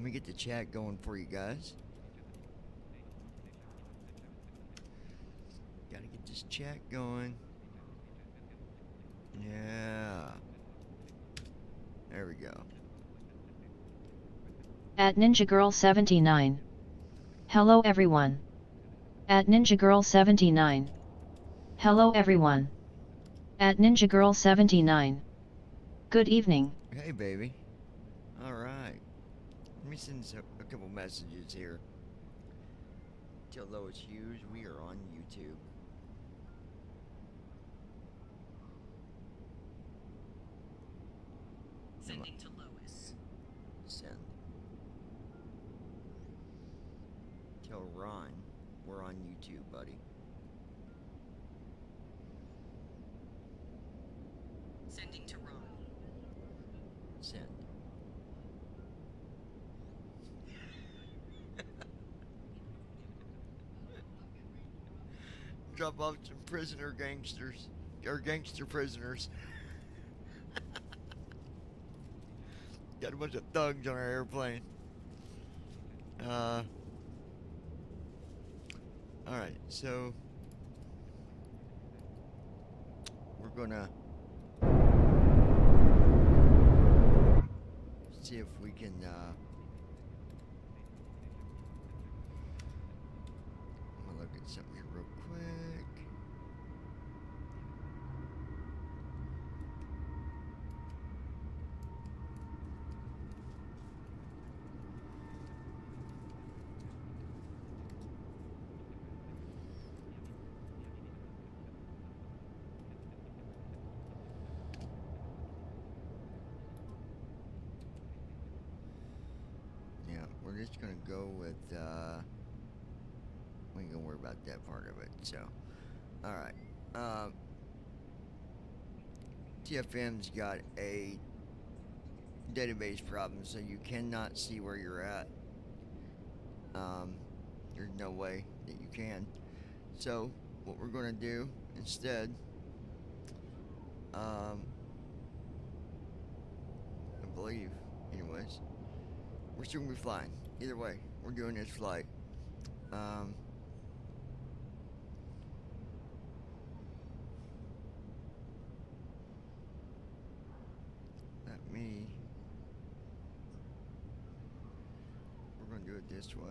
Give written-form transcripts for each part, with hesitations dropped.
Let me get the chat going for you guys. Gotta get this chat going. Yeah. There we go. At Ninja Girl 79. Hello everyone. At Ninja Girl 79. Hello everyone. At Ninja Girl 79. Good evening. Hey baby. Alright. Let me send a couple messages here. Tell Lois Hughes we are on YouTube. Sending to Lois. Send. Tell Ron we're on YouTube, buddy. Sending to Ron. Send. Drop off some prisoner gangsters. Or gangster prisoners. Got a bunch of thugs on our airplane. Alright, so we're gonna see if we can I'm gonna look at something here real quick. We're just gonna go with we ain't gonna worry about that part of it. So alright. TFM's got a database problem, so you cannot see where you're at. There's no way that you can. So what we're gonna do instead, I believe anyways, we're still gonna be flying. Either way, we're doing this flight. We're gonna do it this way.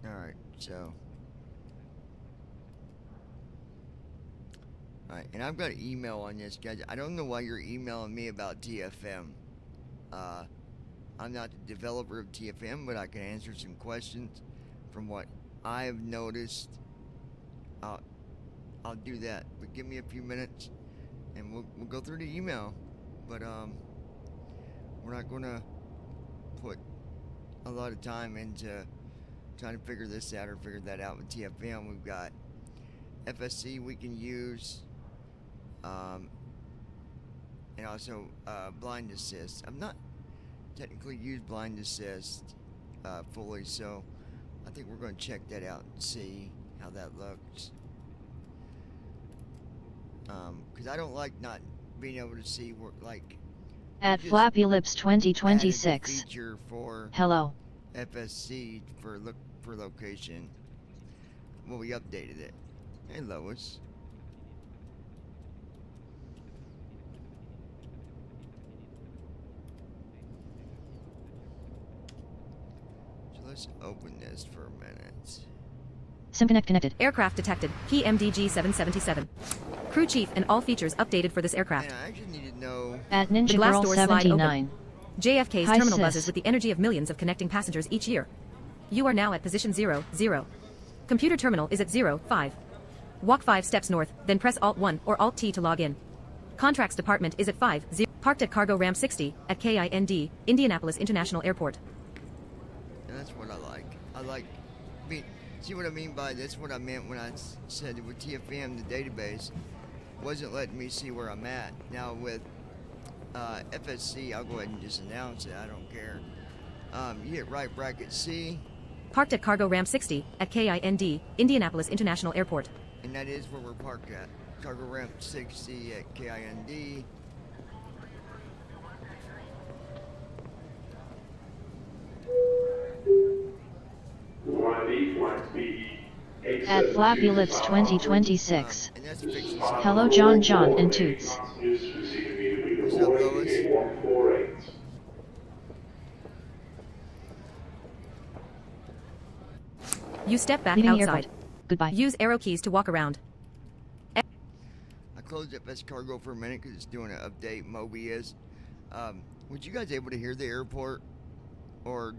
Alright, so. Alright, and I've got an email on this, guys. I don't know why you're emailing me about TFM. I'm not the developer of TFM, but I can answer some questions from what I've noticed. I'll do that, but give me a few minutes and we'll go through the email. But we're not gonna put a lot of time into trying to figure this out or figure that out with TFM. We've got FSC we can use, and also blind assist. I've not technically used blind assist fully, so I think we're going to check that out and see how that looks. Because I don't like not being able to see where, like, at Flappy Lips 2026. Feature for Hello. FSC for location. Well, we updated it. Hey, Lois. So let's open this for a minute. SimConnect connected. Aircraft detected. Key MDG 777. Crew chief and all features updated for this aircraft. And I actually need to know. At The Ninja glass Girl doors slide 79. JFK's Hi, terminal sis. buzzes with the energy of millions of connecting passengers each year. You are now at position 0, 0. Computer terminal is at 0, 5. Walk 5 steps north, then press Alt 1 or Alt T to log in. Contracts department is at 5, 0. Parked at Cargo Ramp 60 at KIND, Indianapolis International Airport. And that's what I like. I like. See what I mean by that's what I meant when I said with TFM, the database. wasn't letting me see where I'm at. Now with FSC, I'll go ahead and just announce it. I don't care. You hit right bracket C, Parked at Cargo Ramp 60 at KIND, Indianapolis International Airport. and that is where we're parked at. Cargo ramp 60 at KIND. At Flappy Lips 2026. And that's fixing something. Hello John John and Toots. What's up, Lois? You step back Leaving the outside. airport. Goodbye. Use arrow keys to walk around. I closed FS Cargo for a minute because it's doing an update. Moby is. Was you guys able to hear the airport? Or,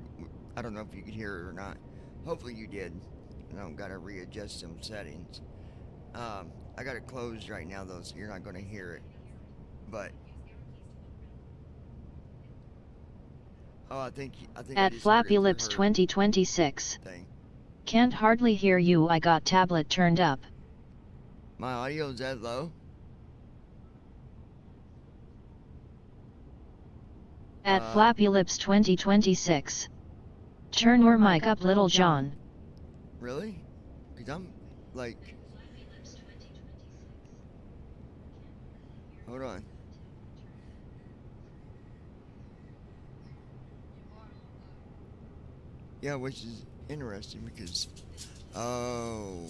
I don't know if you could hear it or not. Hopefully you did. I don't got to readjust some settings. I got it closed right now though, so you're not going to hear it. But I think I At just Flappy heard it Lips through her 2026. thing. Can't hardly hear you. I got tablet turned up. My audio is that low? At Flappy Lips 2026. Turn your mic up, Little John. Really? Cause I'm like, hold on. Yeah, which is interesting because, oh,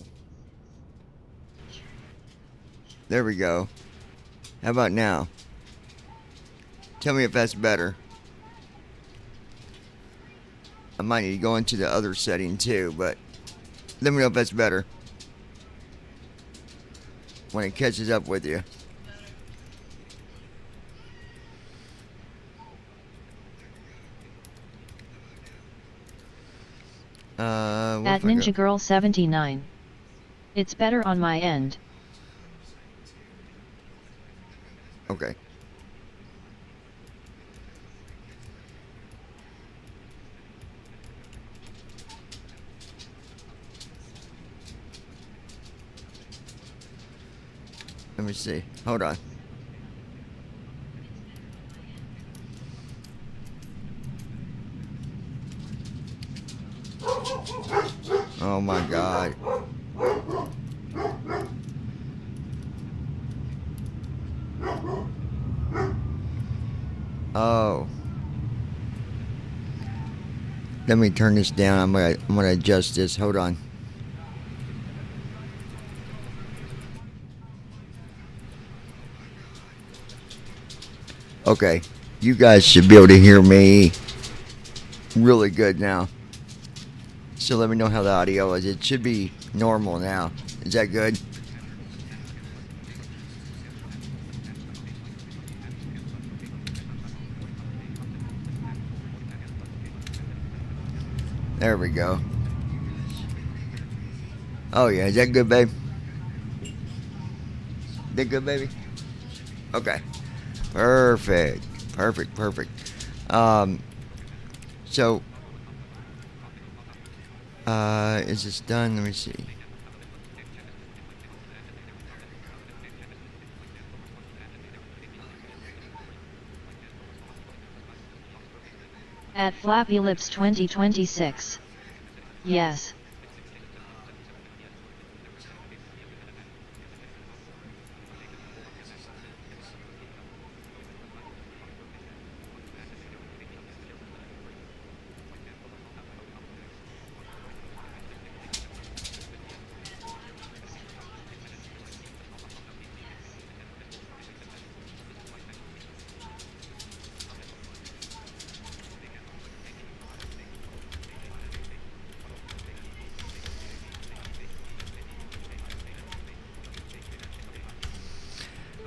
there we go. How about now? Tell me if that's better. I might need to go into the other setting too, but let me know if that's better when it catches up with you. At Ninja Girl 79. It's better on my end. Okay. Let me see. Hold on. Oh my God. Oh. Let me turn this down. I'm gonna adjust this. Hold on. Okay. You guys should be able to hear me really good now. So let me know how the audio is. It should be normal now. Is that good? There we go. Oh yeah, is that good, babe? That good, baby? Okay. Perfect. Perfect. So is this done? Let me see. At Flappy Lips 2026. Yes.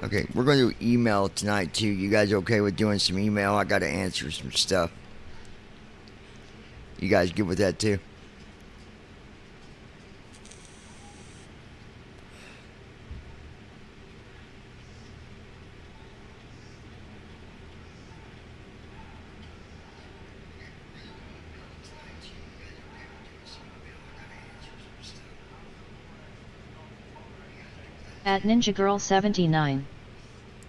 Okay, we're going to do email tonight too. You guys okay with doing some email? I got to answer some stuff. You guys good with that too? At Ninja Girl 79.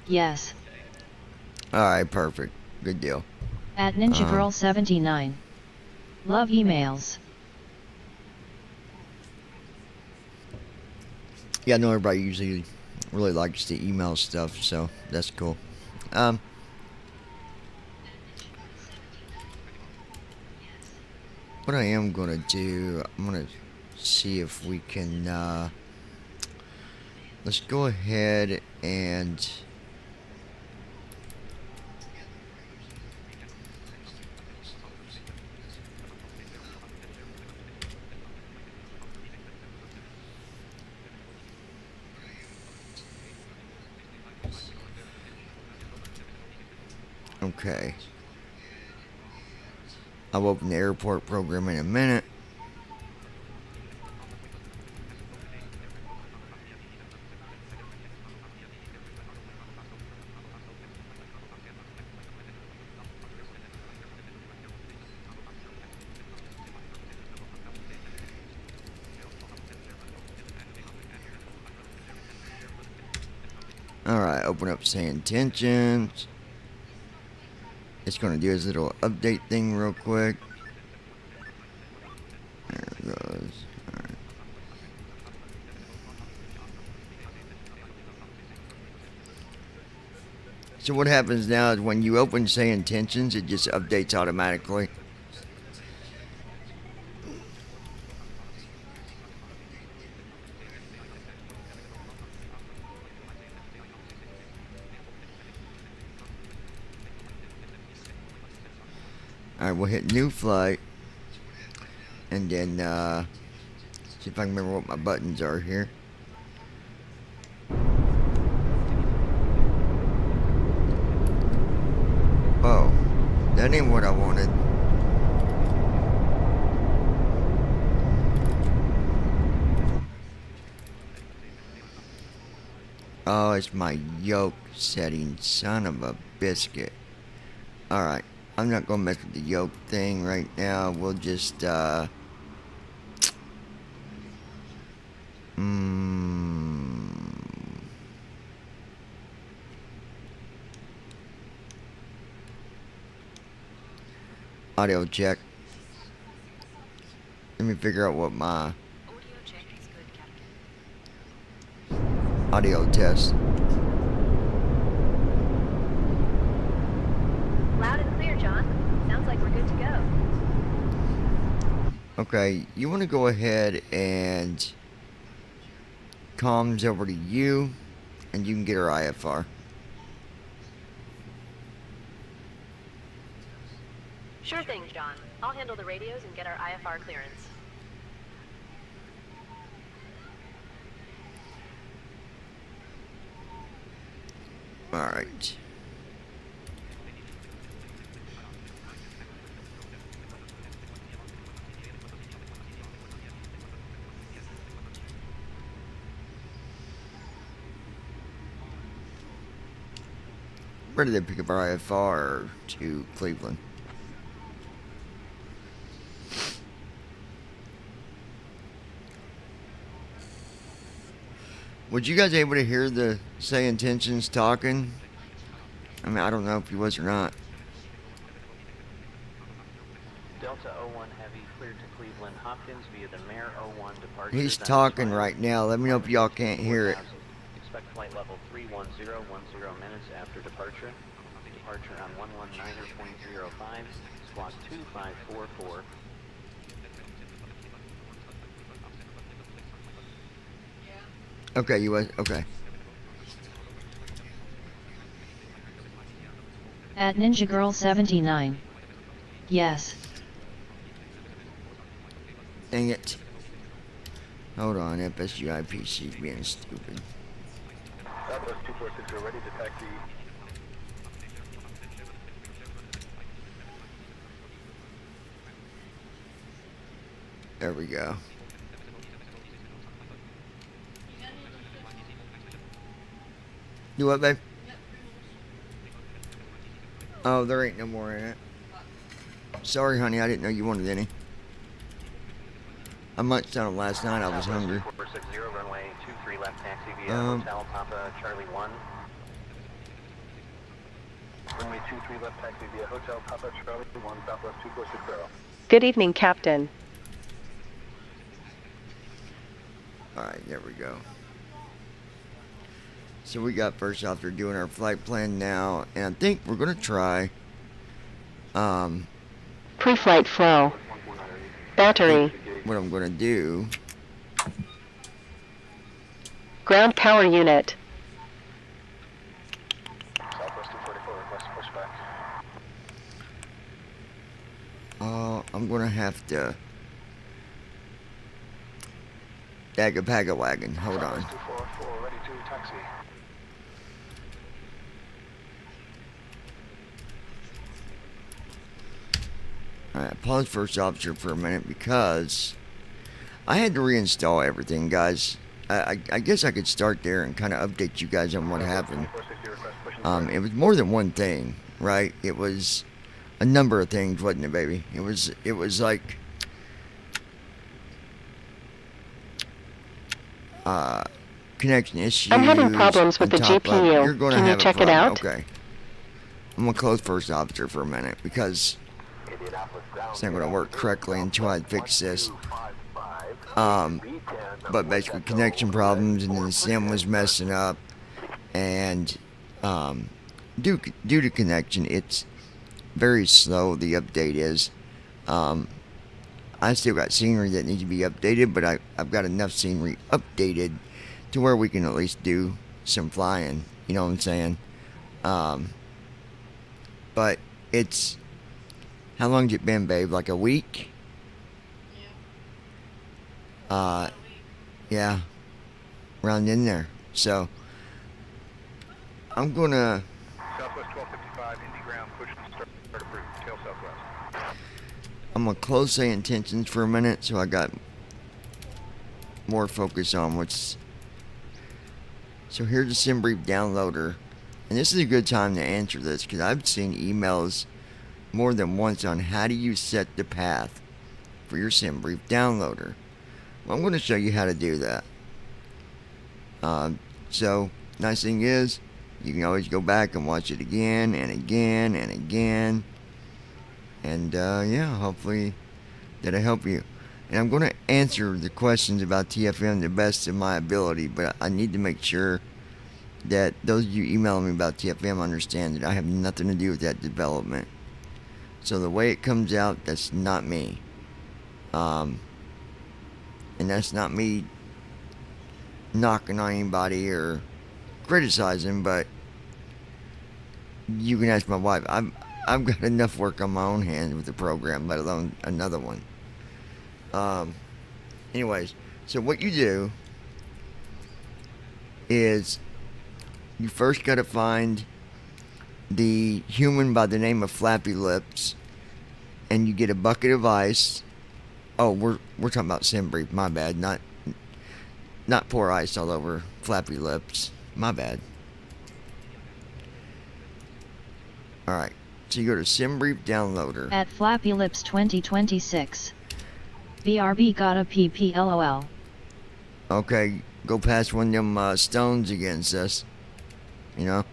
Yes. Alright, perfect. Good deal. At Ninja Girl 79. Love emails. Yeah, I know everybody usually really likes the email stuff, so that's cool. What I am gonna do, I'm gonna see if we can, let's go ahead and okay. I'll open the airport program in a minute. Alright, open up say intentions. It's gonna do his little update thing real quick. There it goes. Alright. So what happens now is when you open say intentions, it just updates automatically. Alright, we'll hit new flight. And then, see if I can remember what my buttons are here. Oh, that ain't what I wanted. Oh, it's my yoke setting, son of a biscuit. Alright, I'm not gonna mess with the yoke thing right now. We'll just, audio check. Let me figure out what my Audio check is good, Captain. audio test. Loud and clear, John. Sounds like we're good to go. Okay, you want to go ahead and comms over to you, and you can get her IFR. Sure thing, John. I'll handle the radios and get our IFR clearance. Alright. Where did they pick up our IFR to Cleveland? Was you guys able to hear the say intentions talking? I mean, I don't know if he was or not. Delta 01 Heavy cleared to Cleveland Hopkins via the Mare 01 departure. He's talking right now. Let me know if y'all can't hear it. Expect flight level 310, 10 minutes after departure. Departure on 119.05, squawk 2544. Okay, you was okay. At Ninja Girl 79. Yes. Dang it. Hold on, FSUIPC being stupid. Southwest 246, we're ready to taxi. There we go. Do what, babe? Oh, there ain't no more in it. Sorry, honey, I didn't know you wanted any. I munched on it last night, I was hungry. 460, runway 23 left. taxi via Hotel Papa Charlie 1. Runway 23 left taxi via Hotel Papa Charlie 1, Southwest 2460. Good evening, Captain. Alright, there we go. So we got first officer doing our flight plan now, and I think we're gonna try Pre-flight flow. Battery. what I'm gonna do. Ground power unit. Southwest 244, request pushback. I'm gonna have to Dagga wagon. Hold on. Southwest 244, ready to taxi. Alright, I paused first officer for a minute because I had to reinstall everything, guys. I guess I could start there and kind of update you guys on what happened. 2460, request pushing. It was more than one thing, right? It was a number of things, wasn't it, baby? It was like connection issues. I'm having problems with on the top of- GPU. You're gonna Can you have a check it problem. out? Okay. I'm gonna close first officer for a minute because it's not gonna work correctly until I fix this. But basically connection problems, and then the sim was messing up, and due to connection, it's very slow. The update is. I still got scenery that needs to be updated, but I've got enough scenery updated to where we can at least do some flying. You know what I'm saying? But it's, how long's it been, babe? Like a week? Yeah, around in there. So I'm gonna Southwest 1255, Indy ground, push and start approved. Tail southwest. I'm gonna close say intentions for a minute, so I got more focus on what's. So here's the sim brief downloader, and this is a good time to answer this because I've seen emails more than once on how do you set the path for your sim brief downloader. Well, I'm going to show you how to do that. So nice thing is you can always go back and watch it again and again and again, and yeah, hopefully that'll help you. And I'm going to answer the questions about TFM the best of my ability, but I need to make sure that those of you emailing me about TFM understand that I have nothing to do with that development. So the way it comes out, that's not me. And that's not me knocking on anybody or criticizing, but you can ask my wife. I've got enough work on my own hands with the program, let alone another one. Anyways, so what you do is you first got to find the human by the name of Flappy Lips, and you get a bucket of ice. Oh, we're talking about sim brief. My bad. Not pour ice all over Flappy Lips. My bad. All right. So you go to sim brief downloader. At Flappy Lips 2026. BRB got a PPLOL. Okay, go past one of them stones against us. You know?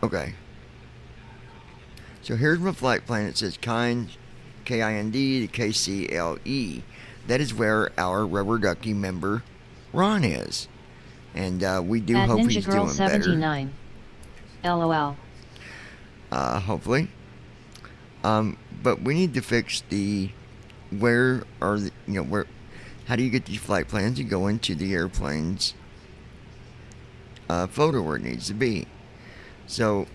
Okay. So here's my flight plan. It says kind, KIND to KCLE. That is where our Rubber Ducky member Ron is. And we do At hope Ninja he's Girl doing 79. LOL. better. Hopefully. But we need to fix the where are the, you know, where, how do you get these flight plans to go into the airplane's photo where it needs to be. So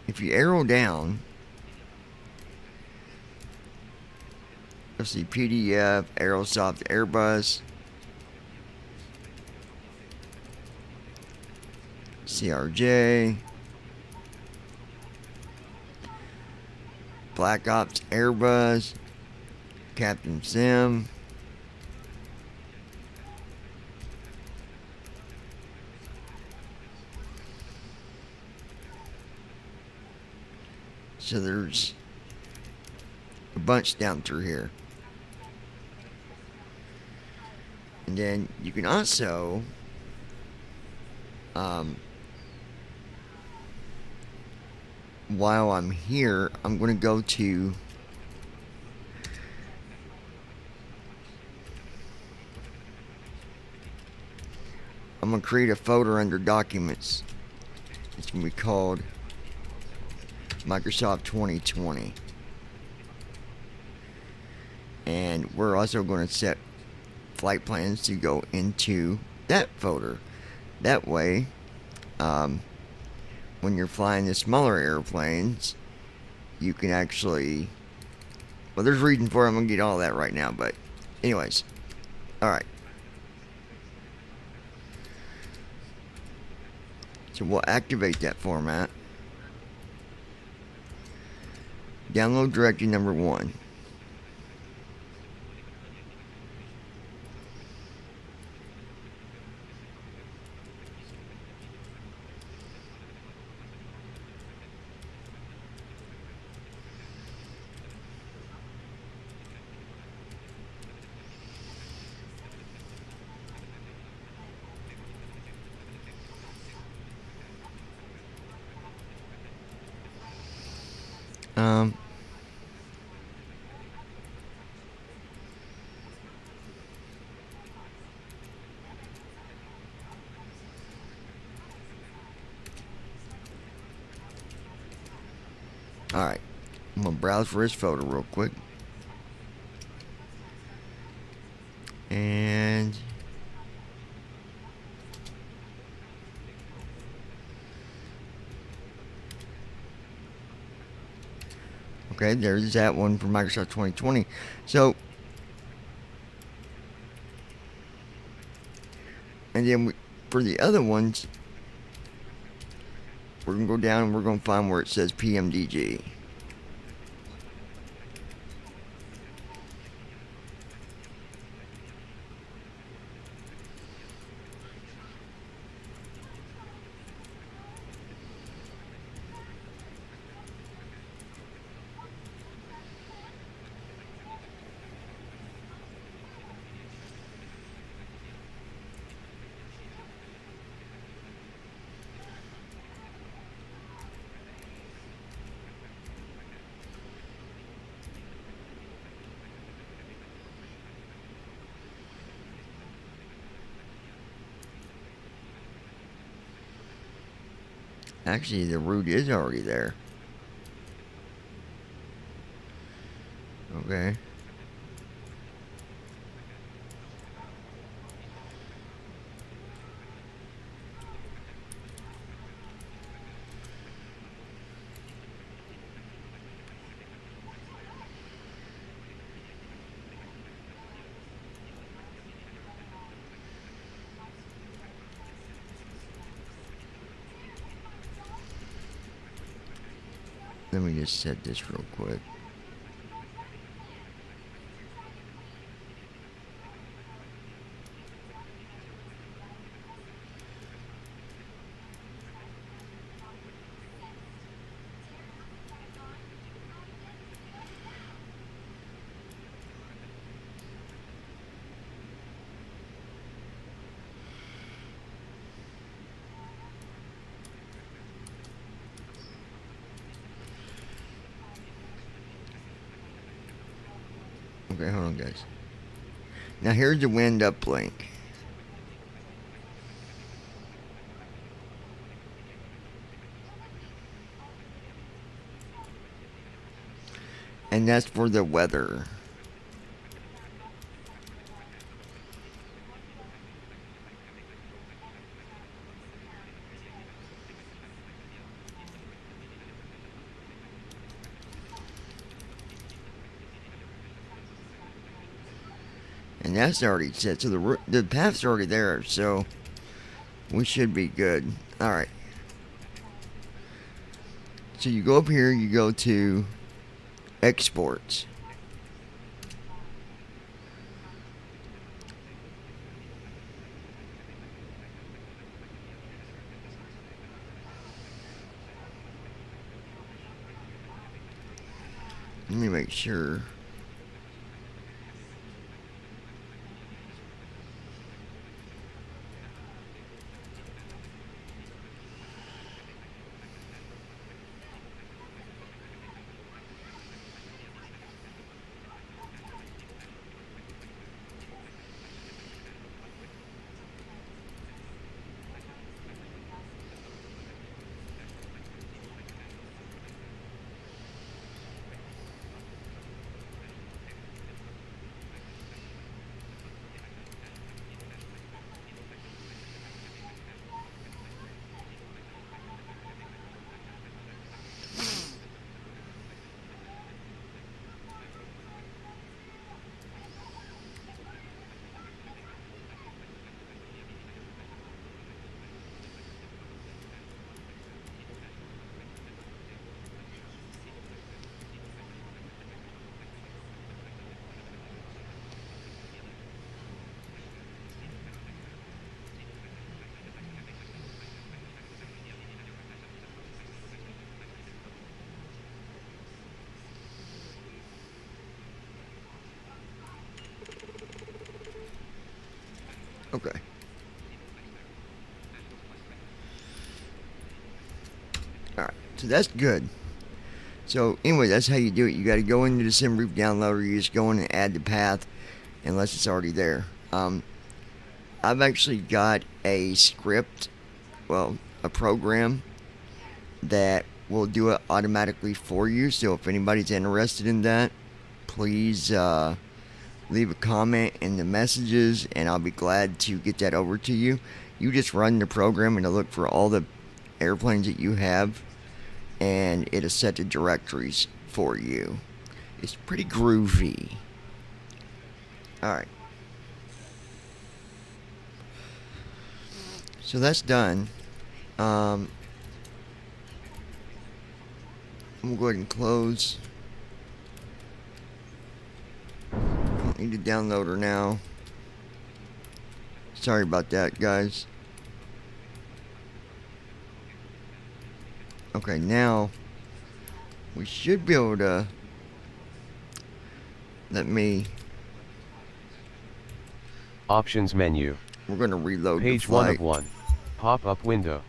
if you arrow down, you'll see PDF, Aerosoft Airbus, CRJ, Black Ops Airbus, Captain Sim, so there's a bunch down through here. And then you can also while I'm here, I'm going to go to I'm going to create a folder under Documents. It's going to be called Microsoft 2020. And we're also going to set flight plans to go into that folder. That way, when you're flying the smaller airplanes, you can actually... Well, there's a reason for it. I'm going to get all that right now, but anyways. Alright. So we'll activate that format. Download directory number 1. Alright, I'm going to browse for his photo real quick. And... okay, there's that one for Microsoft 2020. So... and then for the other ones... we're going to go down and we're going to find where it says PMDG. Actually, the route is already there. Okay. Let me just set this real quick. Okay, hold on, guys. Now here's the wind uplink. And that's for the weather. And that's already set, so the path's already there, so we should be good. Alright. So you go up here, you go to Exports. Let me make sure. Okay. Alright, so that's good. So anyway, that's how you do it. You got to go into the SimRoof downloader. You just go in and add the path unless it's already there. I've actually got a script, well, a program that will do it automatically for you. So if anybody's interested in that, please leave a comment in the messages and I'll be glad to get that over to you. You just run the program and it'll look for all the airplanes that you have and it'll set the directories for you. It's pretty groovy. Alright. So that's done. We'll go ahead and close. Don't need to download her now. Sorry about that, guys. Okay, now we should be able to let me. Options menu. We're going to reload Page the flight. 1 of 1. Pop-up window.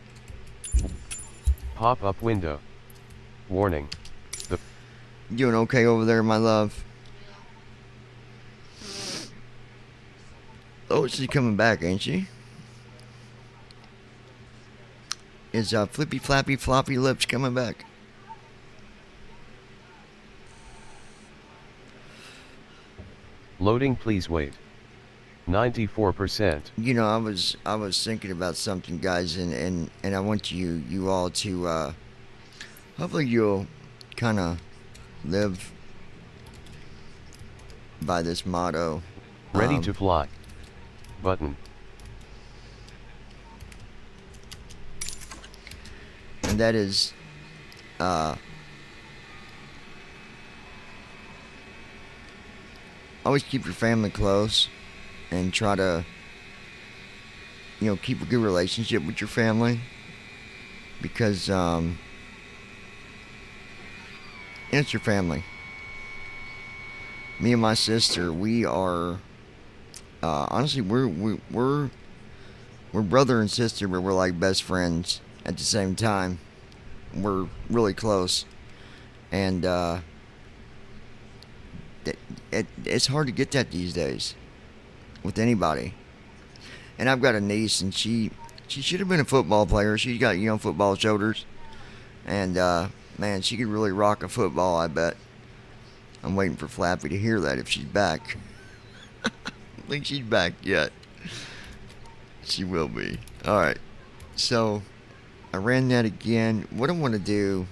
Pop-up window. Warning. The You doing okay over there, my love? Oh, she's coming back, ain't she? Is Flippy Flappy Floppy Lips coming back? loading, please wait. 94%. You know, I was thinking about something, guys, and I want you all to hopefully you'll kind of live by this motto. Ready to fly. Button. And that is always keep your family close and try to, you know, keep a good relationship with your family, because it's your family. Me and my sister, we are honestly we're brother and sister, but we're like best friends at the same time. We're really close, and it's hard to get that these days with anybody. And I've got a niece, and she should have been a football player. She's got, you know, football shoulders, and man, she could really rock a football, I bet. I'm waiting for Flappy to hear that if she's back. I don't think she's back yet. She will be. Alright, so I ran that again. What I want to do,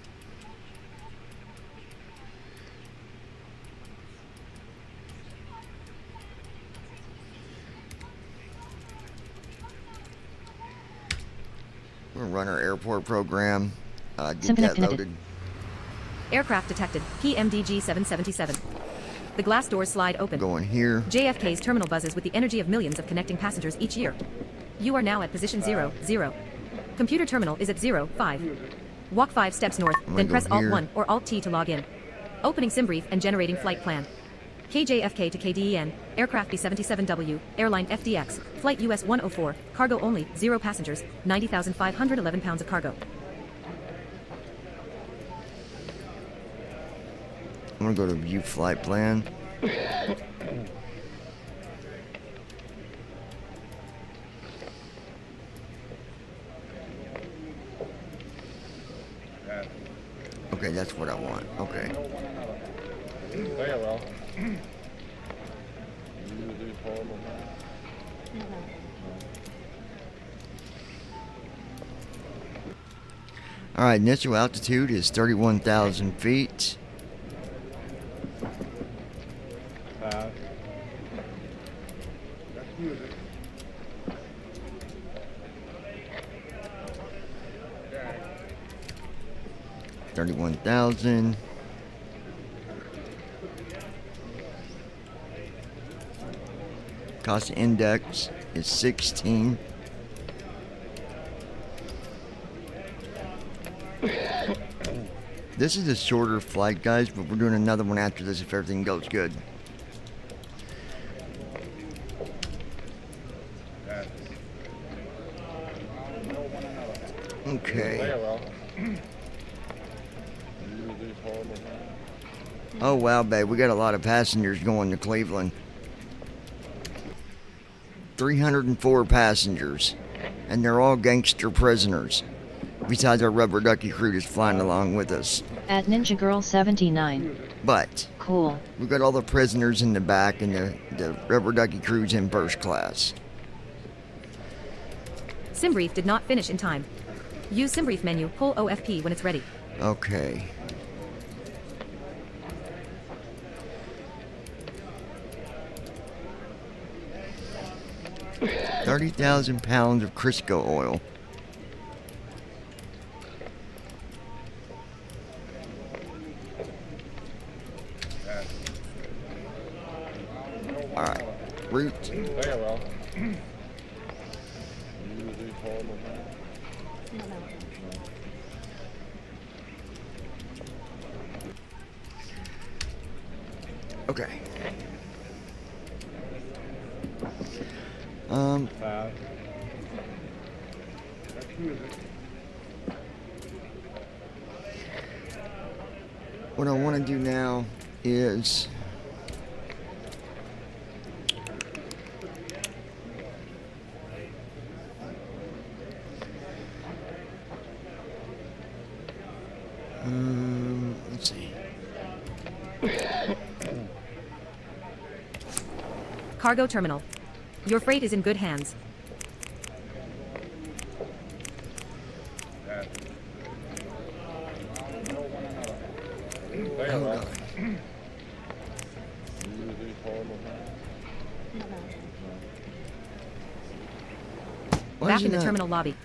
we're going to run our airport program, get Sim that connected. loaded. Aircraft detected. PMDG 777. The glass doors slide open. Going here. JFK's terminal buzzes with the energy of millions of connecting passengers each year. You are now at position 0, 0. Computer terminal is at 0, 5. Walk 5 steps north, I'm then gonna press go Alt here. 1 or Alt T to log in. Opening sim brief and generating flight plan. KJFK to KDEN, aircraft B-77W, airline FDX, flight US 104, cargo only, 0 passengers, 90,511 pounds of cargo. I'm gonna go to view flight plan. Okay, that's what I want. Okay. Very well. All right, initial altitude is 31,000 feet. That's music. 31,000. Cost index is 16. This is a shorter flight, guys, but we're doing another one after this if everything goes good. Okay. Oh wow, babe, we got a lot of passengers going to Cleveland. 304 passengers, and they're all gangster prisoners. Besides our rubber ducky crew that's flying along with us. At Ninja Girl 79. But Cool. we've got all the prisoners in the back, and the rubber ducky crew's in first class. Sim brief did not finish in time. Use sim brief menu, pull OFP when it's ready. Okay. £30,000 of Crisco oil. All right, route. Very well. Okay. What I want to do now is let's see. Cargo terminal. Your freight is in good hands. Hold on. Why Back is in it the not- terminal lobby.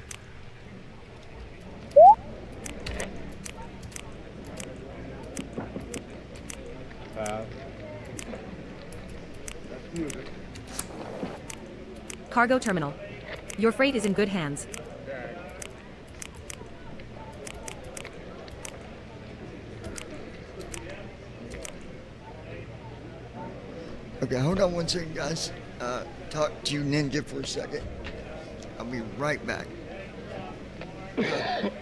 Cargo terminal. Your freight is in good hands. Okay, hold on one second, guys. Talk to you, Ninja, for a second. I'll be right back. I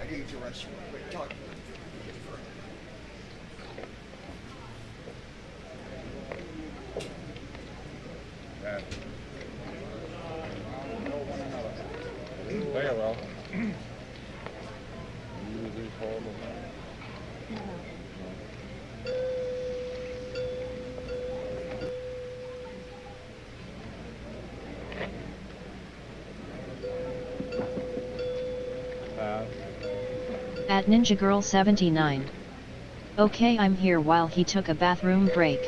need to rush real quick. Talk to you. Very well. At Ninja Girl 79. Okay, I'm here while he took a bathroom break.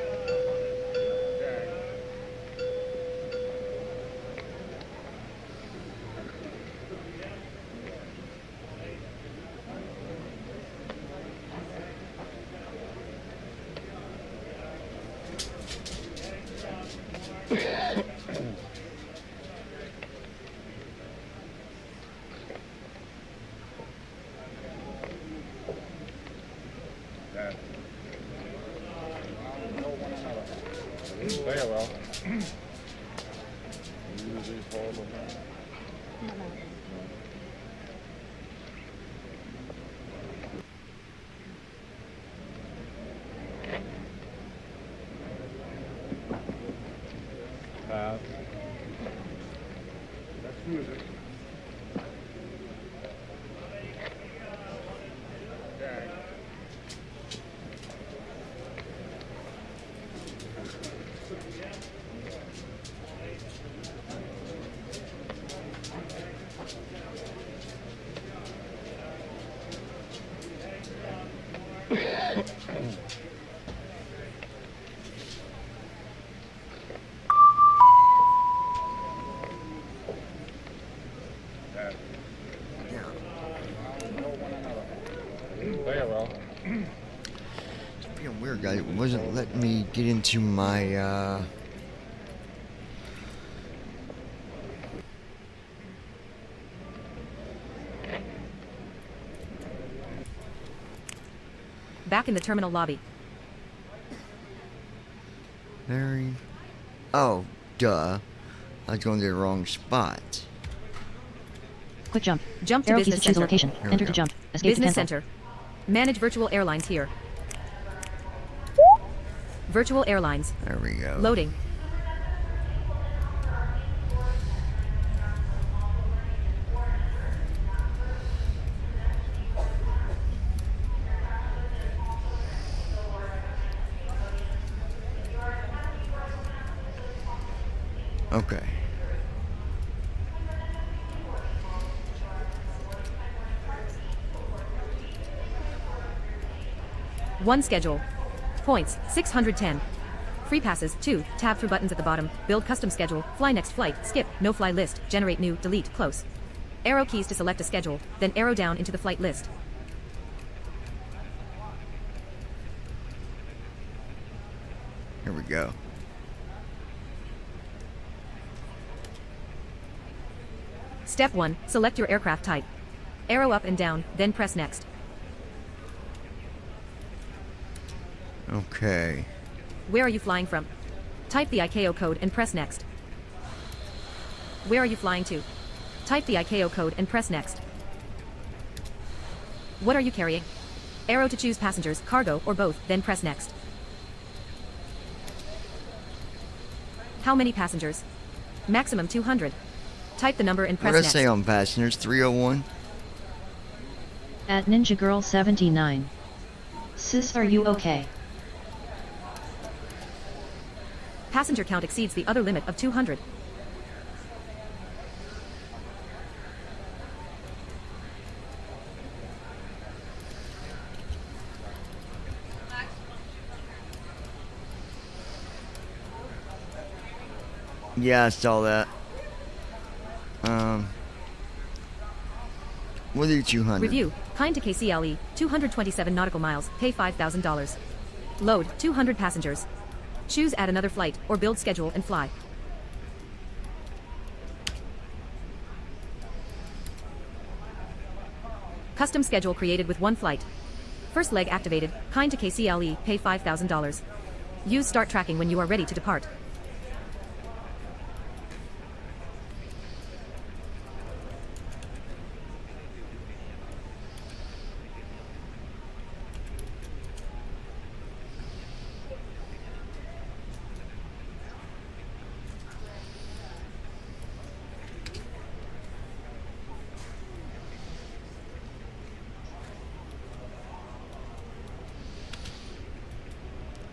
That's music. Very well. It's being weird, guys. It wasn't letting me get into my, Back in the terminal lobby. very... Oh, duh. I was going to the wrong spot. Quick jump. Jump to Arrow keys business to change the center. location. Here we Enter go. to jump. Escape to Business cancel. center. Manage virtual airlines here. Virtual airlines. There we go. Loading. Okay. One schedule. Points, 610. Free passes, 2. Tab through buttons at the bottom. Build custom schedule. Fly next flight. Skip. No fly list. Generate new. Delete. Close. Arrow keys to select a schedule. Then arrow down into the flight list. Here we go. Step 1. Select your aircraft type. Arrow up and down, then press next. Okay. Where are you flying from? Type the ICAO code and press next. Where are you flying to? Type the ICAO code and press next. What are you carrying? Arrow to choose passengers, cargo, or both, then press next. How many passengers? Maximum 200. Type the number and What press did I next. say on passengers? 301? At Ninja Girl 79. Sis, are you okay? Passenger count exceeds the other limit of 200. Yeah, I saw that. We'll do 200. Review. Kind to KCLE, 227 nautical miles, pay $5,000. Load, 200 passengers. Choose add another flight, or build schedule and fly. Custom schedule created with one flight. First leg activated, kind to KCLE, pay $5,000. Use start tracking when you are ready to depart.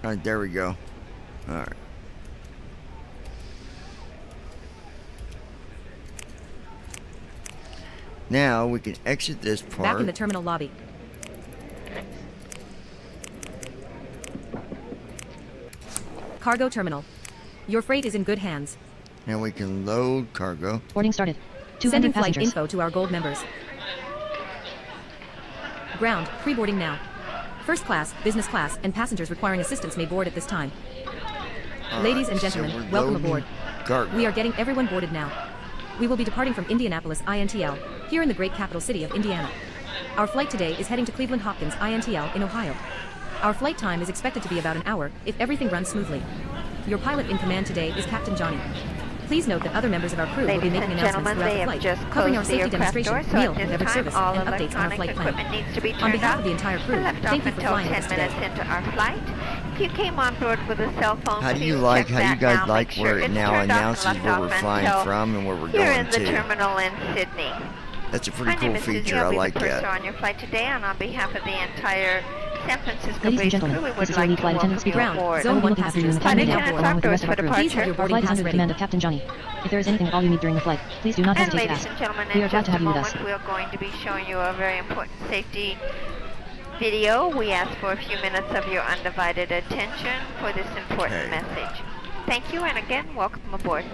Alright, there we go. Alright. Now we can exit this part. Back in the terminal lobby. Cargo terminal. Your freight is in good hands. Now we can load cargo. Boarding started. 200 Sending flight passengers. info to our gold members. Ground, pre-boarding now. First class, business class, and passengers requiring assistance may board at this time. Ladies and so gentlemen, we're welcome loading aboard. cargo. We are getting everyone boarded now. We will be departing from Indianapolis, INTL, here in the great capital city of Indiana. Our flight today is heading to Cleveland Hopkins, INTL, in Ohio. Our flight time is expected to be about an hour, if everything runs smoothly. Your pilot in command today is Captain Johnny. Please note that other members of our crew will be Ladies making and announcements gentlemen, throughout they the have flight, just covering our closed the safety aircraft demonstration, door, so meal, at and this beverage time service, all and updates on our electronic flight plan. equipment needs to be On turned behalf off of the entire crew, and left thank off you for until flying with 10 us today. minutes into our flight. If you came on board with a cell phone, How do you please like check how you that guys now. like Make sure where it it's now turned off and announces left where off we're flying until from and where we're you're going in the to? terminal in Sydney. That's a pretty My cool name is Susie. feature. I I'll be like the purser that. on your flight today, and on behalf of the entire San Francisco Ladies and based gentlemen, crew, we this would is your like lead to flight welcome attendant you speaking. Ground, aboard. Zone I will be 1 looking after you in passengers, the Flight cabin now now, attendants board. along with the outdoors rest of for our crew. Please departure. have your Your boarding flight is pass under the ready. command of Captain Johnny. If there is anything at all you need during the flight, please do not And hesitate to ladies ask. and gentlemen, We in are glad just to have a you with us. moment, we are going to be showing you a very important safety video. We ask for a few minutes of your undivided attention for this important Okay. message. Thank you, and again, welcome aboard.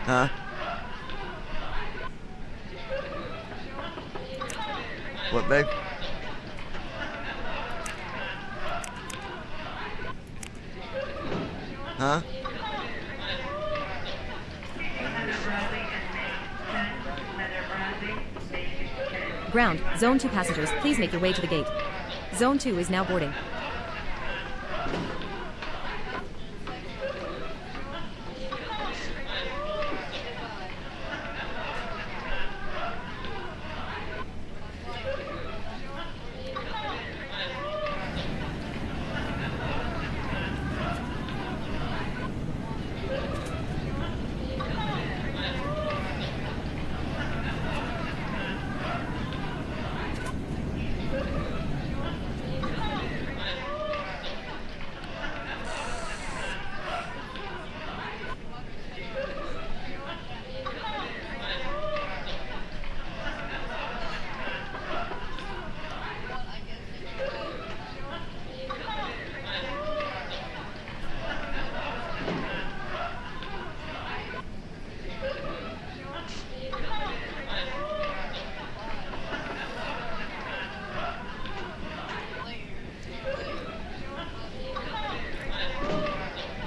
Huh? What, babe? Huh? Ground, Zone 2 passengers, please make your way to the gate. Zone 2 is now boarding.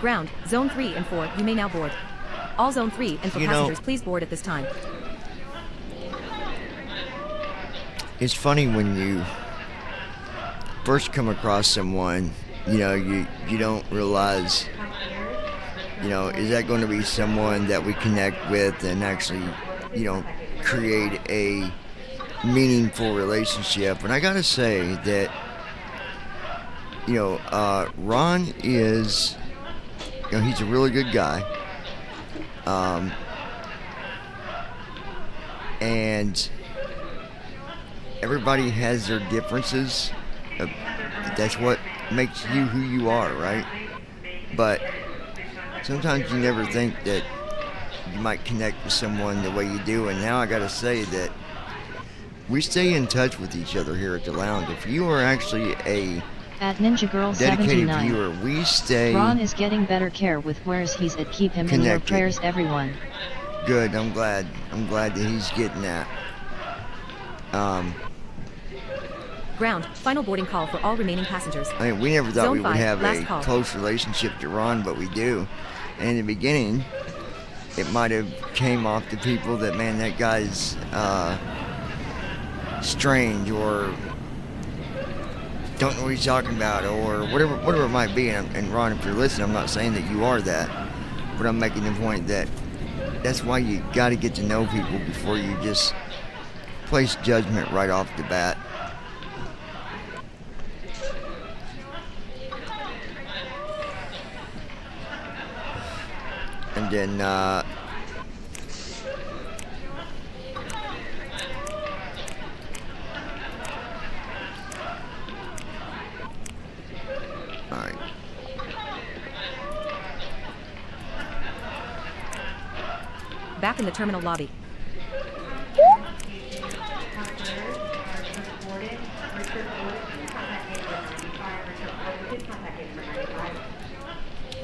Ground, Zone 3 and 4, you may now board. All Zone 3 and 4 You know- passengers, please board at this time. It's funny when you first come across someone, you don't realize, is that going to be someone that we connect with and actually, create a meaningful relationship. And I gotta say that, Ron is, he's a really good guy. And everybody has their differences. That's what makes you who you are, right? But sometimes you never think that you might connect with someone the way you do. And now I gotta say that we stay in touch with each other here at the lounge. If you are actually a At Ninja Girl dedicated 79. viewer, we stay Ron is getting better care with where's he's at. Keep him in your Connected. prayers, everyone. good. I'm glad that he's getting that. Ground, final boarding call for all remaining passengers. I mean, we never thought Zone we would 5, have last a call. close relationship to Ron, but we do. And in the beginning, it might have came off to people that, man, that guy's strange, or don't know what he's talking about, or whatever it might be. And Ron, if you're listening, I'm not saying that you are that, but I'm making the point that that's why you got to get to know people before you just place judgment right off the bat. And then, alright. Back in the terminal lobby.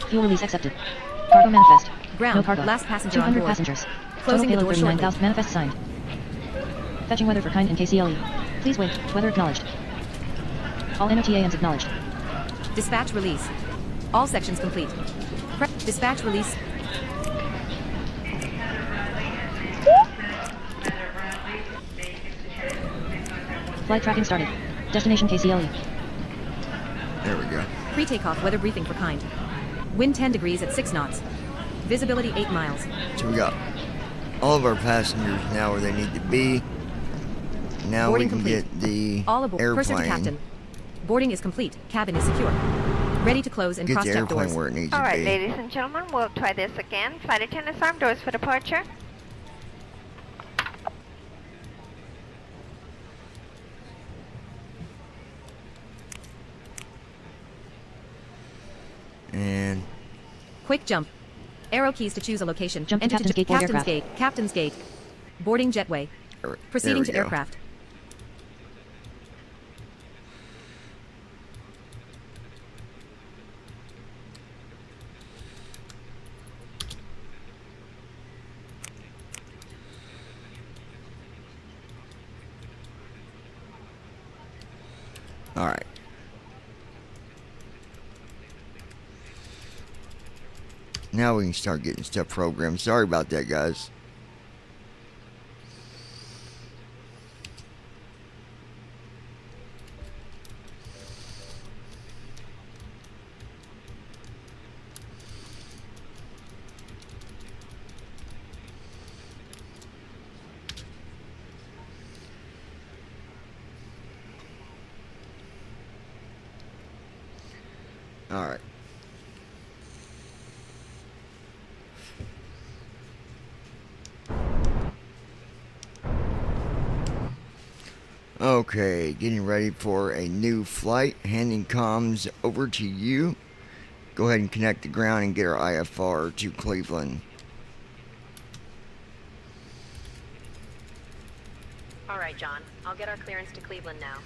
Fuel release accepted. Cargo manifest. Ground, No cargo. last passenger on 200 board. passengers. Closing the Total door payload shortly. 39,000. Manifest signed. Fetching weather for kind and KCLE. Please wait. Weather acknowledged. All NOTAMs acknowledged. Dispatch release. All sections complete. Dispatch release. Flight tracking started. Destination KCLE. There we go. Pre-takeoff weather briefing for kind. Wind 10 degrees at 6 knots. Visibility 8 miles. So we got all of our passengers now where they need to be. Now Boarding we can complete. get the All aboard. Purser to airplane. captain. Boarding is complete. Cabin is secure. Ready to close and Get the cross-check airplane doors. where it needs All to right, be. ladies and gentlemen, we'll try this again. Flight attendants, arm doors for departure. And Quick jump. Arrow keys to choose a location. Jump to Enter Captain's Gate, board Captain's aircraft. Gate. Captain's Gate. Boarding jetway. there Proceeding we to go. aircraft. All right. Now we can start getting stuff programmed. Sorry about that, guys. All right. Okay, getting ready for a new flight. Handing comms over to you. Go ahead and connect the ground and get our IFR to Cleveland. All right, John. I'll get our clearance to Cleveland now.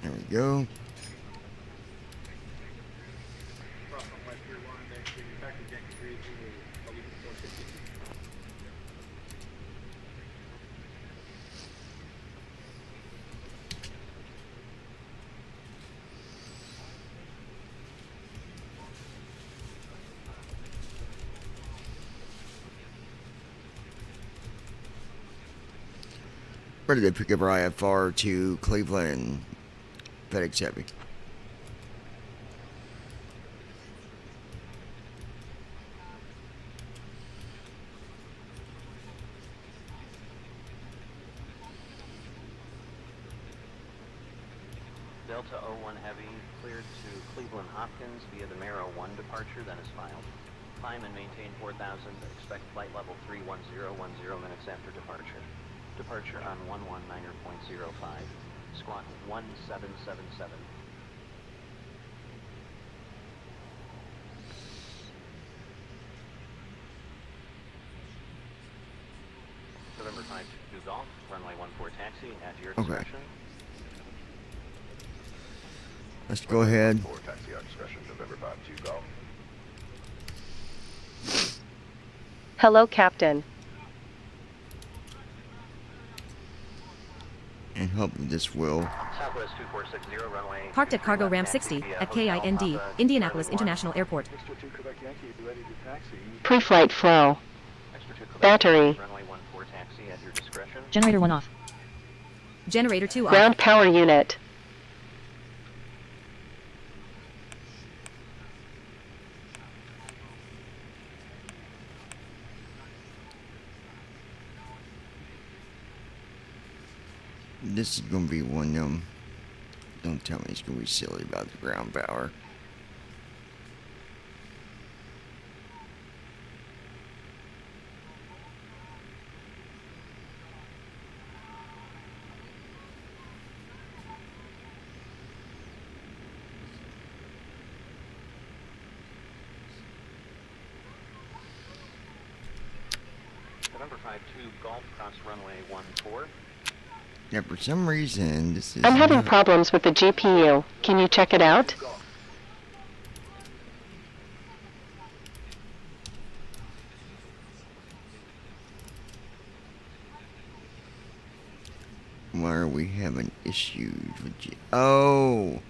There we go. Ready to pick up our IFR to Cleveland. FedEx Heavy. Delta 01 Heavy cleared to Cleveland Hopkins via the Mare 01 departure, then is filed. Climb and maintain 4,000. Expect flight level 310 minutes after departure. Departure on 119.05. Squawk 1777. November 52 Golf, runway 14 taxi at your discretion. Let's go ahead. Taxi at discretion, November 52 Golf. Hello, Captain. And hopefully this will. Southwest 2460, runway. Parked at Cargo Ram 60 at KIND, Indianapolis International Airport. Extra 2 Quebec Yankee, be ready to taxi. Pre-flight flow. Extra 2 Quebec, Battery. runway 14 taxi at your discretion. Generator 1 off. Generator 2 off. Ground power unit. This is going to be one of them. Don't tell me it's going to be silly about the ground power. November 52 Golf, cross runway 14. Yeah, for some reason, this is. I'm having not- problems with the GPU. Can you check it out? Why are we having issues with Oh!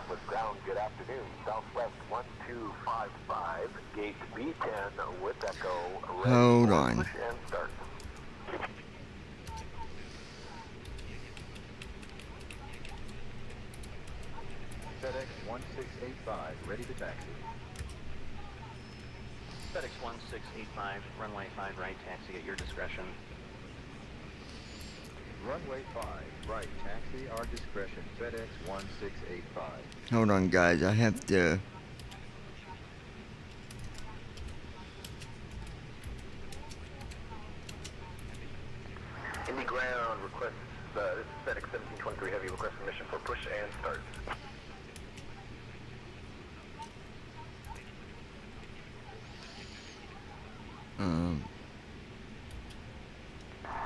Southwest ground, good afternoon. Southwest 1255, gate B10 with Echo. Ready Hold for on. push and start. FedEx 1685, ready to taxi. FedEx 1685, runway 5 right, taxi at your discretion. Runway 5, right, taxi, our discretion, FedEx 1685. Hold on, guys. I have to. Indy ground request, this is FedEx 1723 Heavy, request permission for push and start.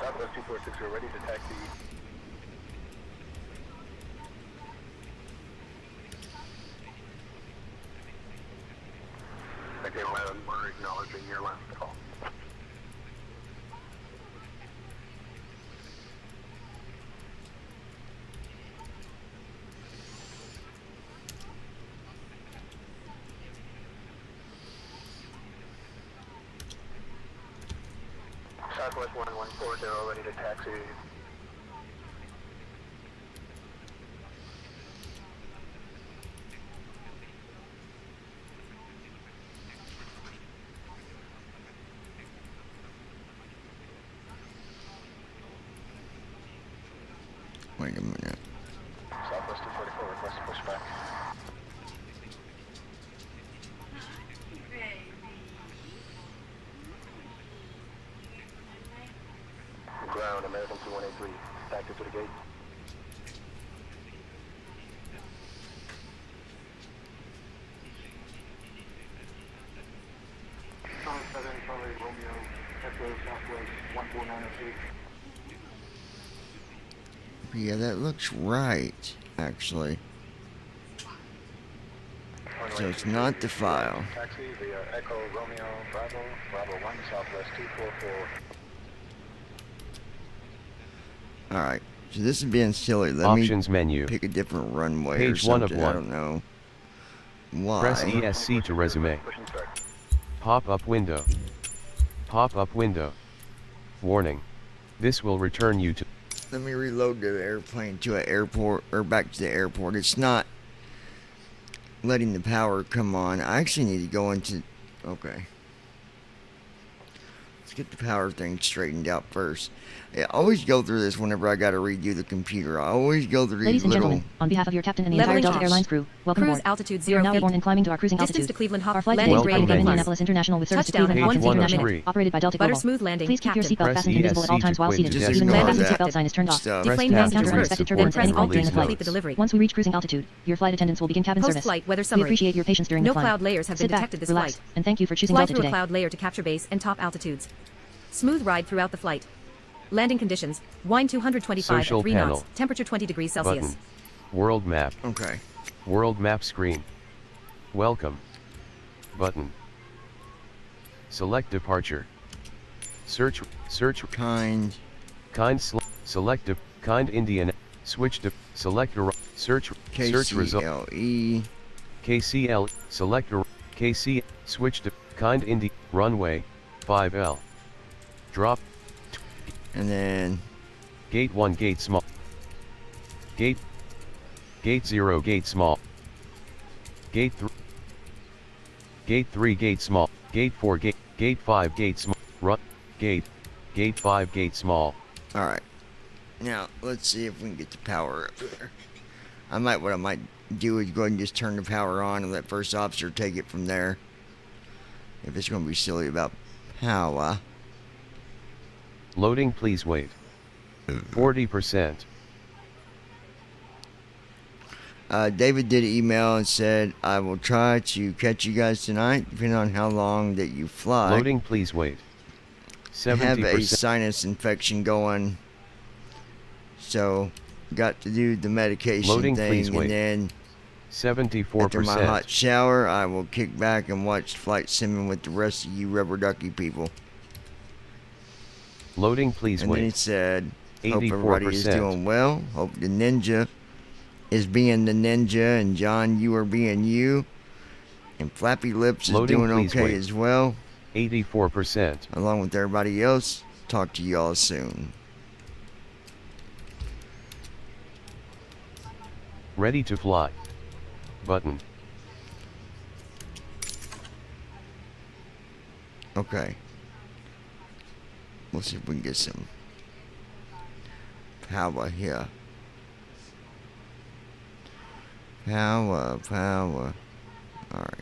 Southwest 246, we're ready to taxi. Okay, we're acknowledging your last call. Southwest 1140, ready to taxi. Wait a minute. Southwest 244, request pushback. Ground, American 2183, factor to the gate. Charlie Romeo, Echo Southwest 14906. Yeah, that looks right, actually. So it's not the file. Taxi via Echo Romeo Bravo, Bravo 1 Southwest 244. Alright, so this is being silly. Let Options me menu. pick a different runway or Page 1 of something. I 1. don't know why. Press ESC to resume. Pop-up window. Pop-up window. Warning. This will return you to... Let me reload the airplane to an airport, or back to the airport. It's not letting the power come on. I actually need to go into... Okay. Let's get the power thing straightened out first. I always go through this whenever I gotta redo the computer. I always go through these Ladies and little... gentlemen, on behalf of your captain and the Leveling entire Delta off. Airlines crew, welcome Cruise aboard. altitude We are 0 now feet. airborne and climbing to our cruising Distance altitude. to Cleveland Hop. Our flight Landing today is grade from Welcome Gangster. Indianapolis International with service to Touchdown Cleveland at Hawkins 1 of International, 3. operated by Delta Butter Global. smooth landing, Please keep your Captain. seatbelt Press fastened and visible at all ESC times to while quit seated. to Just Even ignore when the that seatbelt sign is turned off. stuff. Press Deflame tab passengers to first. Respected support turbulence Press and all alt during these the flight. complete the notes. delivery. Once we reach cruising altitude, your flight attendants will begin cabin service. Post-flight weather We summary. appreciate your patience during No the climb. cloud layers have been Sit back, detected this relax, flight. and thank you for choosing Fly Delta through a today. cloud layer to capture base and top altitudes. Smooth ride throughout the flight. Landing conditions. Wind 225 Social at 3 panel. knots. Temperature 20 degrees Celsius. Button. World map. Okay. World map screen. Welcome. Button. Select departure. Search Kind. select kind Indian. Switch to select search result. KCLE. KCL select KC switch to kind Indy runway 5L. Drop And then... gate 1 gate small. Gate 0 gate small. Gate 3 gate small. Gate 4 gate 5 gate small. Run gate 5 gate small. Alright. Now, let's see if we can get the power up there. What I might do is go ahead and just turn the power on and let first officer take it from there. If it's going to be silly about power. Loading, please wait. 40%. David did email and said, I will try to catch you guys tonight, depending on how long that you fly. Loading, please wait. I have a 70%. sinus infection going, so got to do the medication Loading, please thing, wait. and then after my 74%. hot shower, I will kick back and watch Flight Simming with the rest of you Rubber Ducky people. Loading, please And then he wait. said, hope everybody is 84%. doing well. Hope the ninja is being the ninja, and John, you are being you. And Flappy Lips is Loading, doing please okay wait. as well. 84%. Along with everybody else. Talk to y'all soon. Ready to fly. Button. Okay. We'll see if we can get some power here. Power. Alright.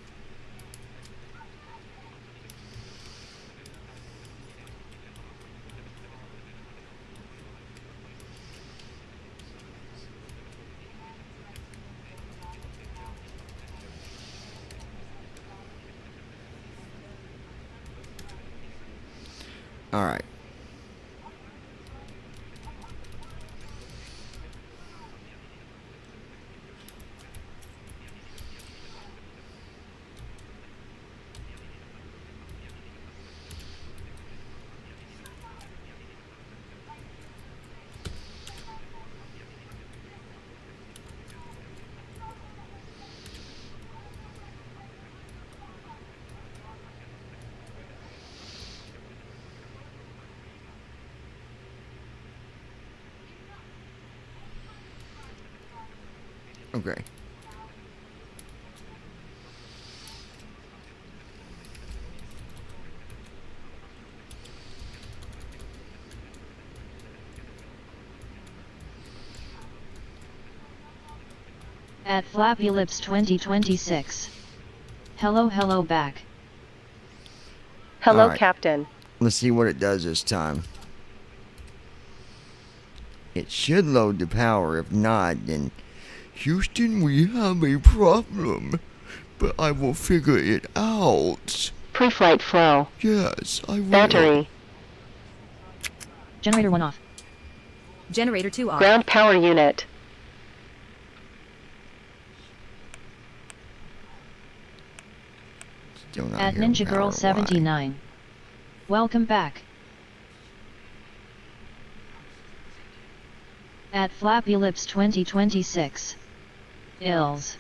Alright. Okay. At Flappy Lips 2026. Hello back. Hello, Alright. Captain. Let's see what it does this time. It should load the power. If not, then Houston, we have a problem. But I will figure it out. Pre-flight flow. Yes, I will. Battery. Generator 1 off. Generator 2 off. Ground power unit. Still not At hearing Ninja power. Girl Why? 79. Welcome back. At Flappy Lips 2026. Ills.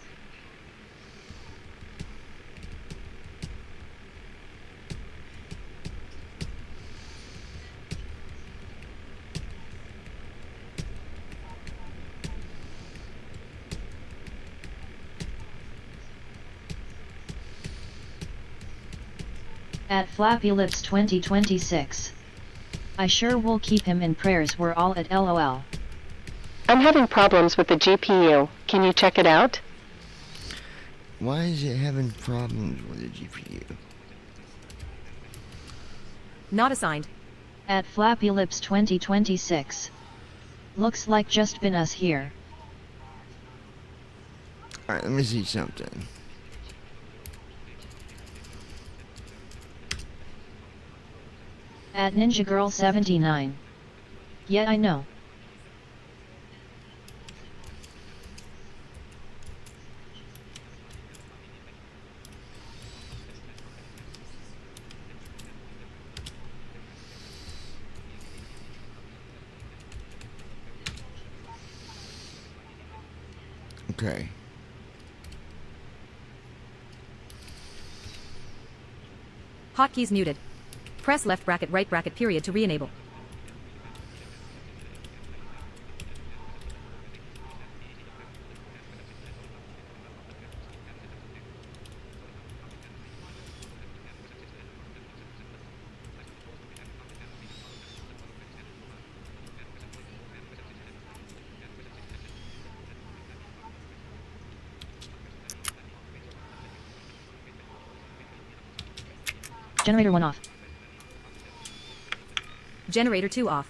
At Flappy Lips 2026. I sure will keep him in prayers. We're all at LOL. I'm having problems with the GPU. Can you check it out? Why is it having problems with the GPU? Not assigned. At Flappy Lips 2026. Looks like just been us here. Alright, let me see something. At Ninja Girl 79. Yeah, I know. Okay. Hotkeys muted. Press left bracket right bracket period to re-enable. Generator 1 off. Generator 2 off.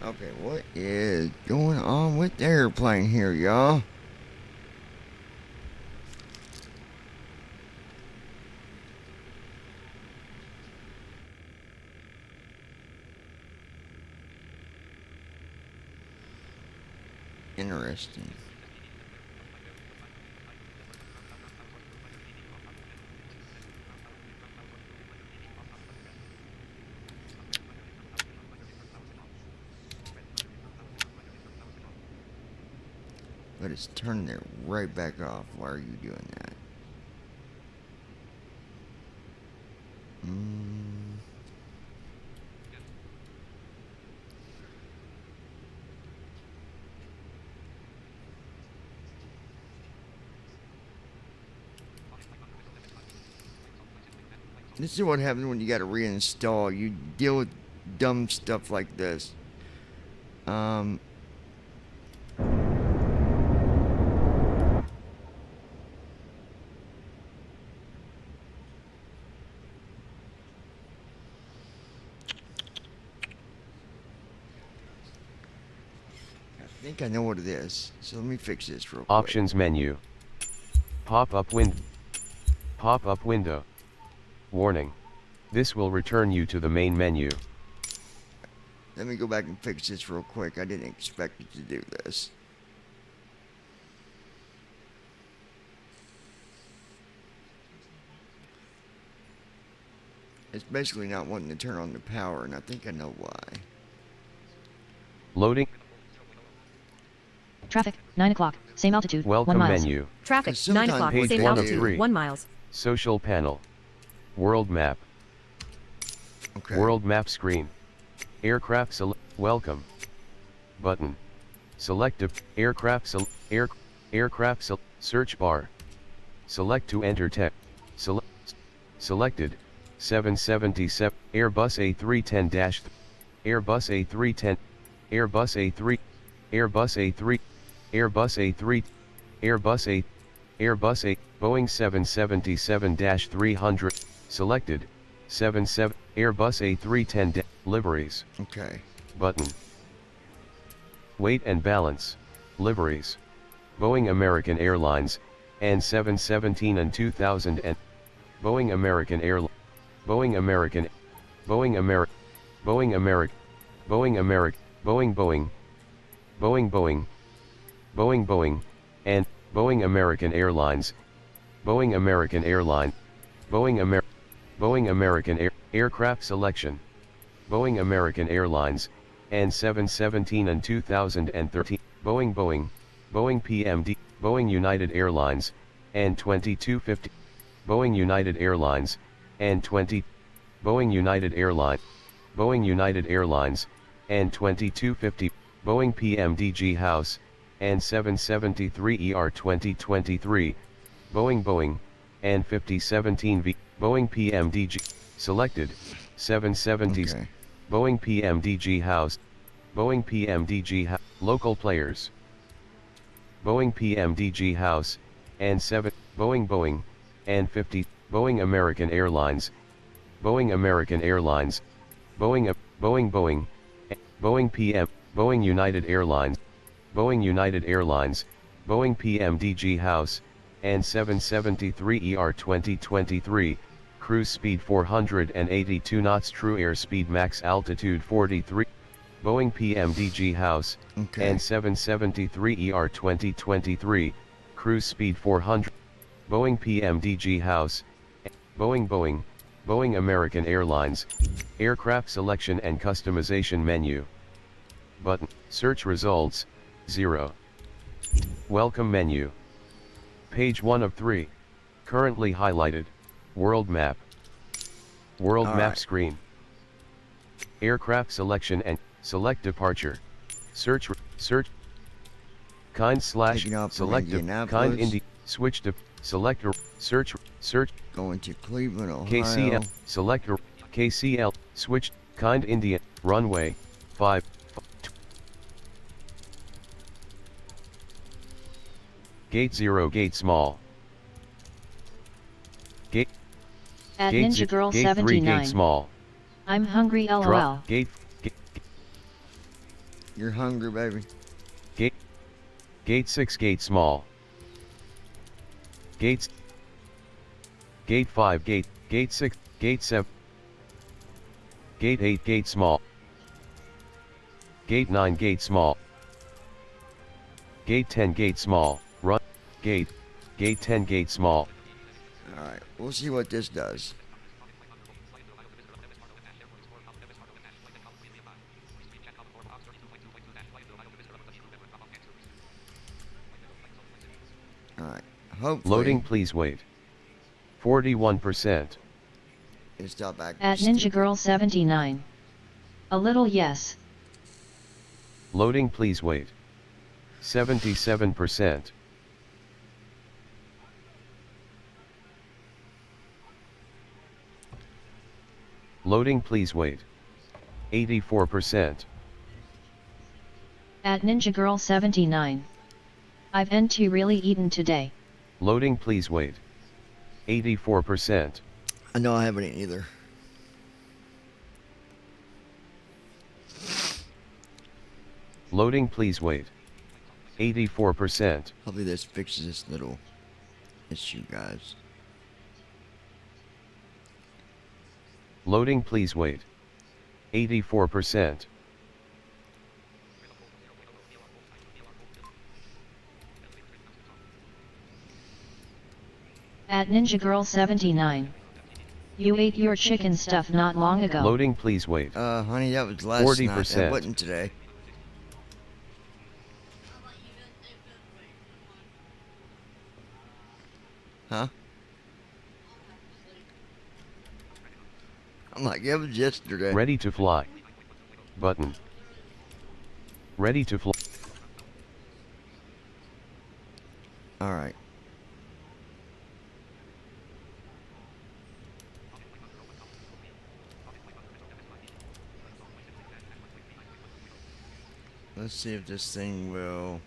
Okay, what is going on with the airplane here, y'all? Interesting. But it's turning it right back off. Why are you doing that? This is what happens when you gotta reinstall. You deal with dumb stuff like this. I think I know what it is. So let me fix this real quick. Options menu. Pop-up window. Pop-up window. Warning. This will return you to the main menu. Let me go back and fix this real quick. I didn't expect it to do this. It's basically not wanting to turn on the power, and I think I know why. Loading. Traffic, 9 o'clock, same altitude, Welcome 1 miles. menu. Traffic, 9 o'clock, Page same 1 of altitude, 3. 1 miles. Social panel. World map. Okay. World map screen. Aircraft select. Welcome. Button. Select a aircraft aircraft search bar. Select to enter text. Selected. 777 Airbus A310 Airbus A310 Airbus A3 Airbus A3 Airbus A3 Airbus A Airbus A Boeing 777-300 selected 77 Airbus A310 liveries. Okay. Button. Weight and balance. Liveries. Boeing American Airlines and 717 and 2000 and Boeing American Airlines. Boeing American, Boeing American, Boeing American, Boeing American, Boeing Boeing, Boeing Boeing, Boeing Boeing, and Boeing American Airlines, Boeing American Airline, Boeing American Aircraft Selection, Boeing American Airlines, and 717 and 2013, Boeing Boeing, Boeing PMD, Boeing United Airlines, and 2250, Boeing United Airlines, and 20, Boeing United Airlines, Boeing United Airlines, and 2250, Boeing PMDG House, and 773 ER 2023, Boeing Boeing, and 5017V, Boeing PMDG, selected, 770s, Okay. Boeing PMDG House, Boeing PMDG House, local players, Boeing PMDG House, and 7, Boeing Boeing, and 50, Boeing American Airlines, Boeing American Airlines, Boeing Boeing Boeing, Boeing PM, Boeing United Airlines, Boeing United Airlines, Boeing PMDG House, and 773 ER 2023, cruise speed 482 knots, true airspeed, max altitude 43, Boeing PMDG House, Okay. and 773 ER 2023, cruise speed 400, Boeing PMDG House, Boeing Boeing, Boeing American Airlines, aircraft selection and customization menu. Button, search results, 0. Welcome menu. Page 1 of 3. Currently highlighted, world map. World All map right. screen. Aircraft selection and select departure. Search, kind slash, Taking off from select, kind Indianapolis. switch to, select, search, Going to Cleveland, Ohio. KCL, select KCL, switch, kind Indian, runway, 5, gate 0, gate small. Gate, At gate, Ninja Girl gate 3, 79. gate small. I'm hungry lol. Drop, gate, You're hungry, baby. gate 6, gate small. Gates, gate 5, gate 6, gate 7, gate 8, gate small. Gate 9, gate small. Gate 10 gate small, run, gate 10 gate small. Alright, we'll see what this does. Alright, hopefully. Loading, please wait. 41%. It's not back. At Ninja Girl 79. A little yes. Loading, please wait. 77%. Loading, please wait. 84%. At Ninja Girl 79. I've N2 really eaten today. Loading, please wait. 84%. I know I haven't eaten either. Loading, please wait. 84%. Hopefully this fixes this little issue, guys. Loading, please wait. 84%. At Ninja Girl 79. You ate your chicken stuff not long ago. Loading, please wait. Honey, that was last 40%. night. That wasn't today. Huh? I'm like, it was yesterday. Ready to fly. Button. Ready to fly. Alright. Let's see if this thing will...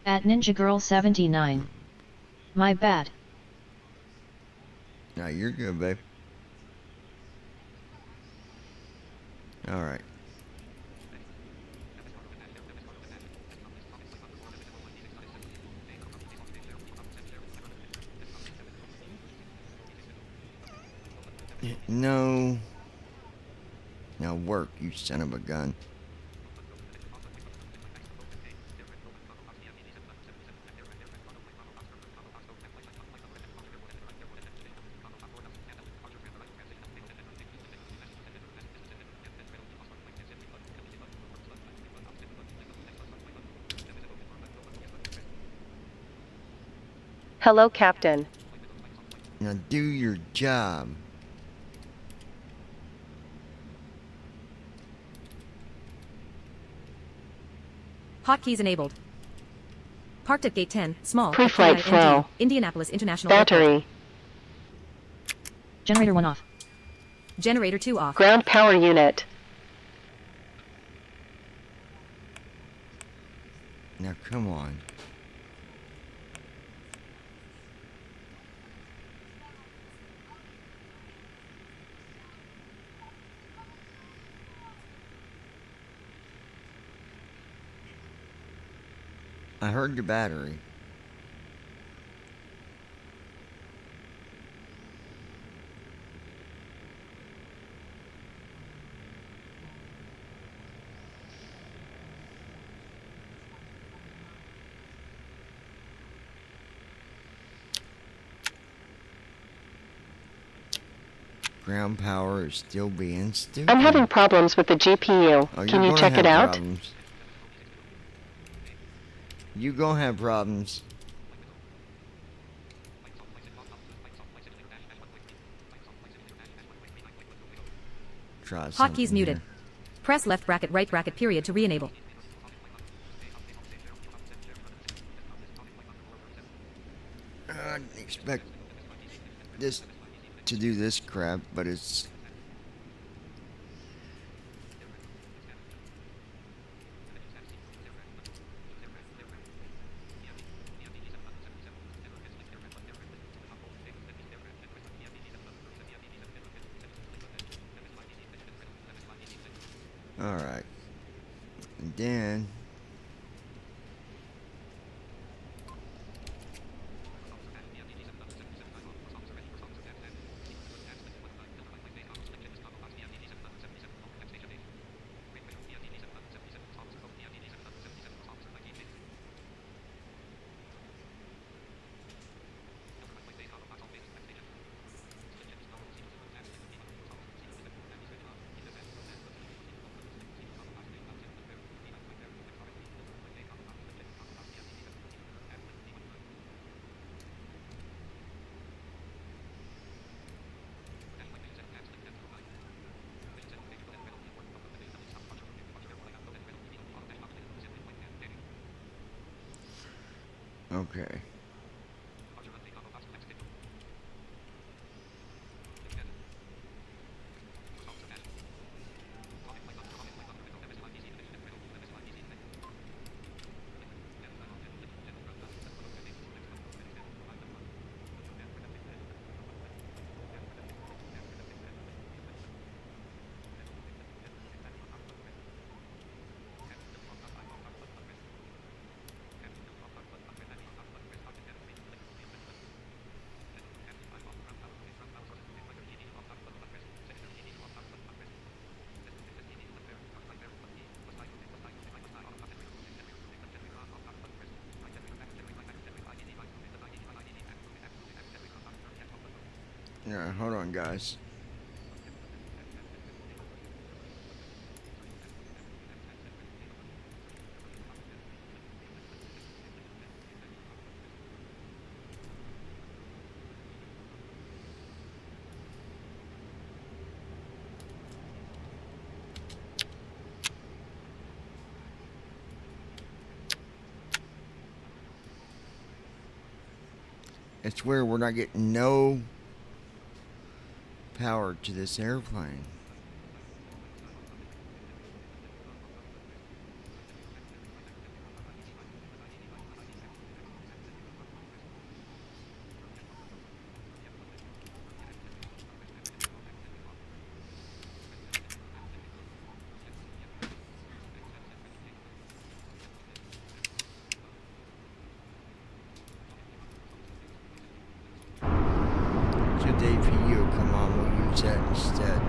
At Ninja Girl 79. My bad. No, you're good, babe. Alright. No. Now work, you son of a gun. Hello, Captain. Now do your job. Hotkeys enabled. Parked at Gate 10, small. Pre-flight FTIND, flow. Indianapolis International Airport. Battery. Generator 1 off. Generator 2 off. Ground power unit. Now come on. I heard your battery. Ground power is still being stupid. I'm having problems with the GPU. Oh, Can you check it out? Problems. You gonna have problems. Try Hotkeys something muted. here. Press left bracket right bracket period to re-enable. I didn't expect this to do this crap, but it's... Alright. And then... Okay. Yeah, hold on, guys. It's where we're not getting no power to this airplane. Should the APU come on, we'll use that instead.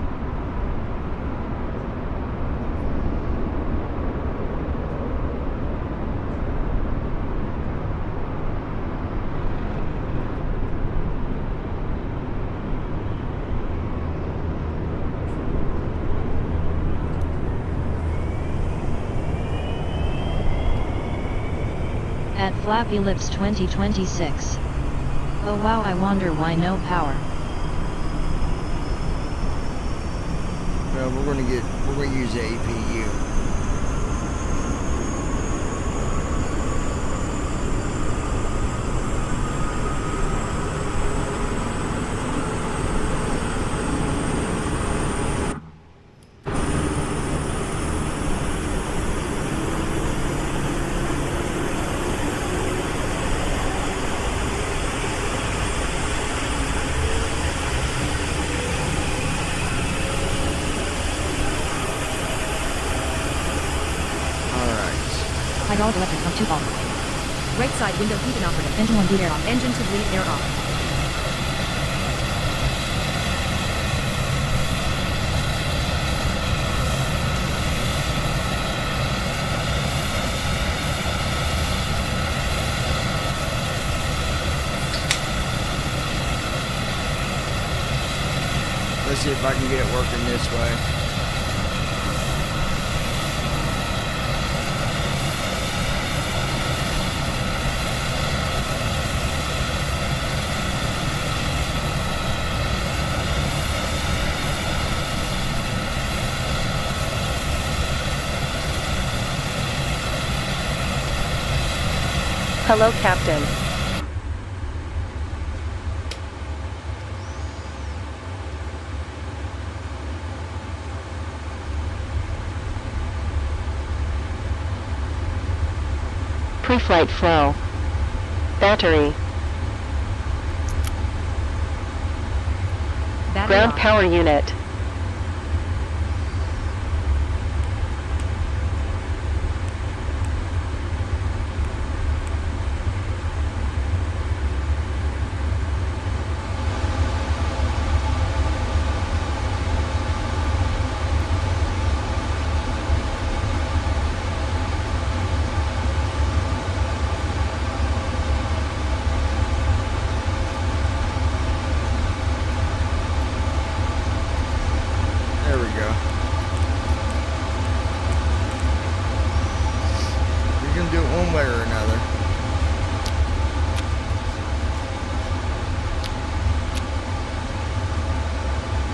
At Flappy Lips 2026. Oh wow, I wonder why no power. Well, we're gonna use the APU. Hydraulic electric pump 2 off. Right side window heat inoperative. Engine 1 bleed air off. Engine 2 bleed air off. Let's see if I can get it working this way. Hello, Captain. Pre-flight flow. Battery. Ground power unit.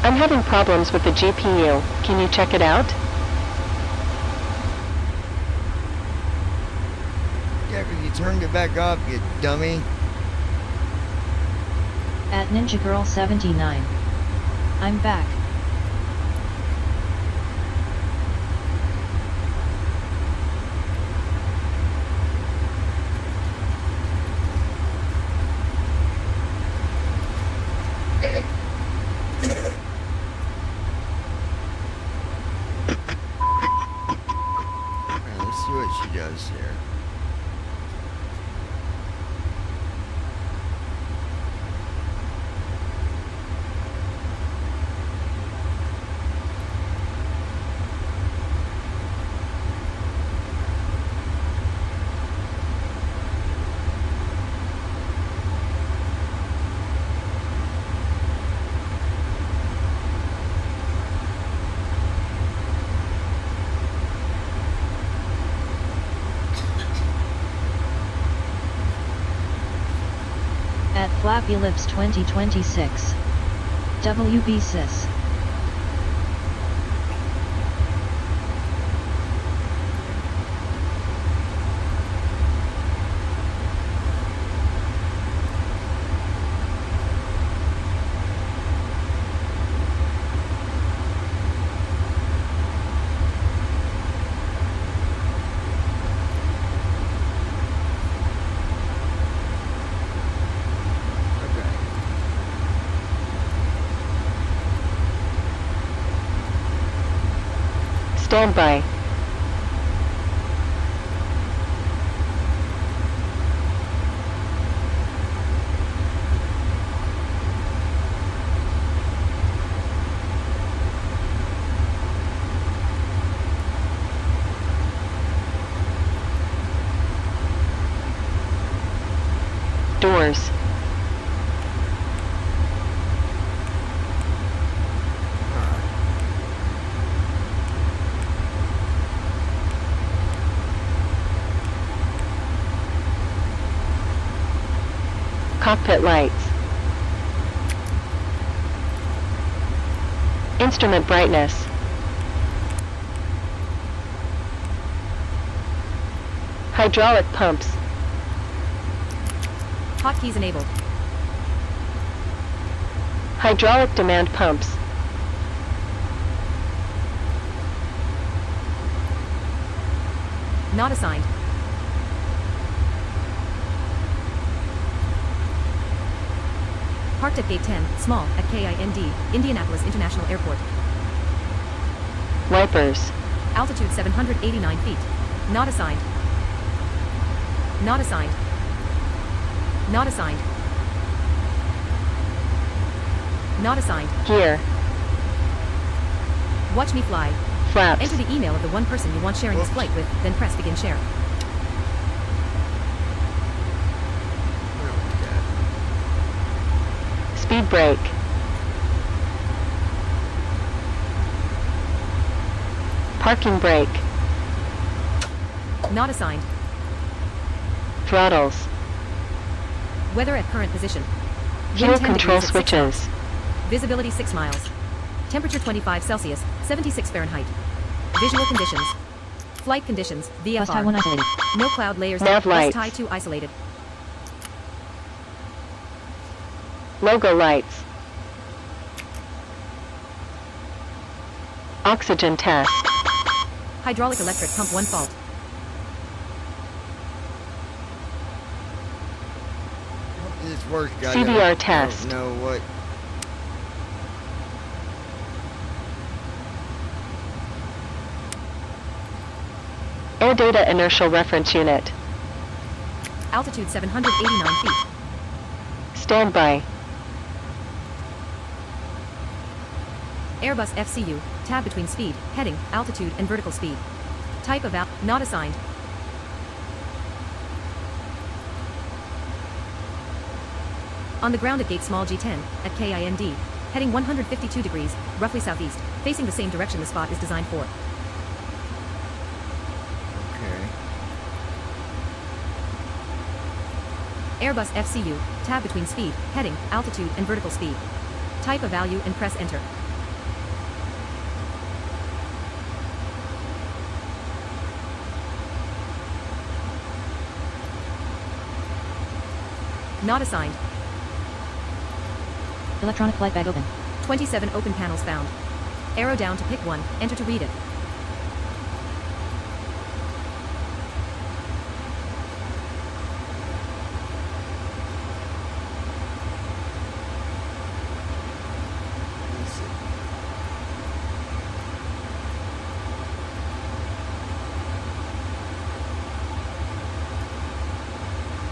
I'm having problems with the GPU. Can you check it out? Yeah, if you turned it back up, you dummy. At Ninja Girl 79. I'm back. Alright, let's see what she does here. At Flappy Lips 2026. WB Sis. Okay. Stand by. Doors. Alright. Cockpit lights. Instrument brightness. Hydraulic pumps. Hotkeys enabled. Hydraulic demand pumps. Not assigned. Parked at Gate 10, small, at KIND, Indianapolis International Airport. Wipers. Altitude 789 feet. Not assigned. Not assigned. Not assigned. Not assigned. Gear. Watch me fly. Flaps. Enter the email of the one person you want sharing this flight with, then press begin share. What do we got? Speed brake. Parking brake. Not assigned. Throttles. Weather at current position. Gear Wind 10 control degrees at 6 knots. switches. Visibility 6 miles. Temperature 25 Celsius, 76 Fahrenheit. Visual conditions. Flight conditions, Plus Taiwan VFR. isolated. No cloud layers. Nav Plus lights. tie 2 isolated. Logo lights. Oxygen test. Hydraulic electric pump 1 fault. This works, guys. CDR I test. don't know what. Air data inertial reference unit. Altitude 789 feet. Standby. Airbus FCU, tab between speed, heading, altitude, and vertical speed. Type of not assigned. On the ground at gate small G10, at KIND, heading 152 degrees, roughly southeast, facing the same direction the spot is designed for. Okay. Airbus FCU, tab between speed, heading, altitude, and vertical speed. Type of value and press enter. Not assigned. Electronic flight bag open. 27 open panels found. Arrow down to pick one, enter to read it. Let's see.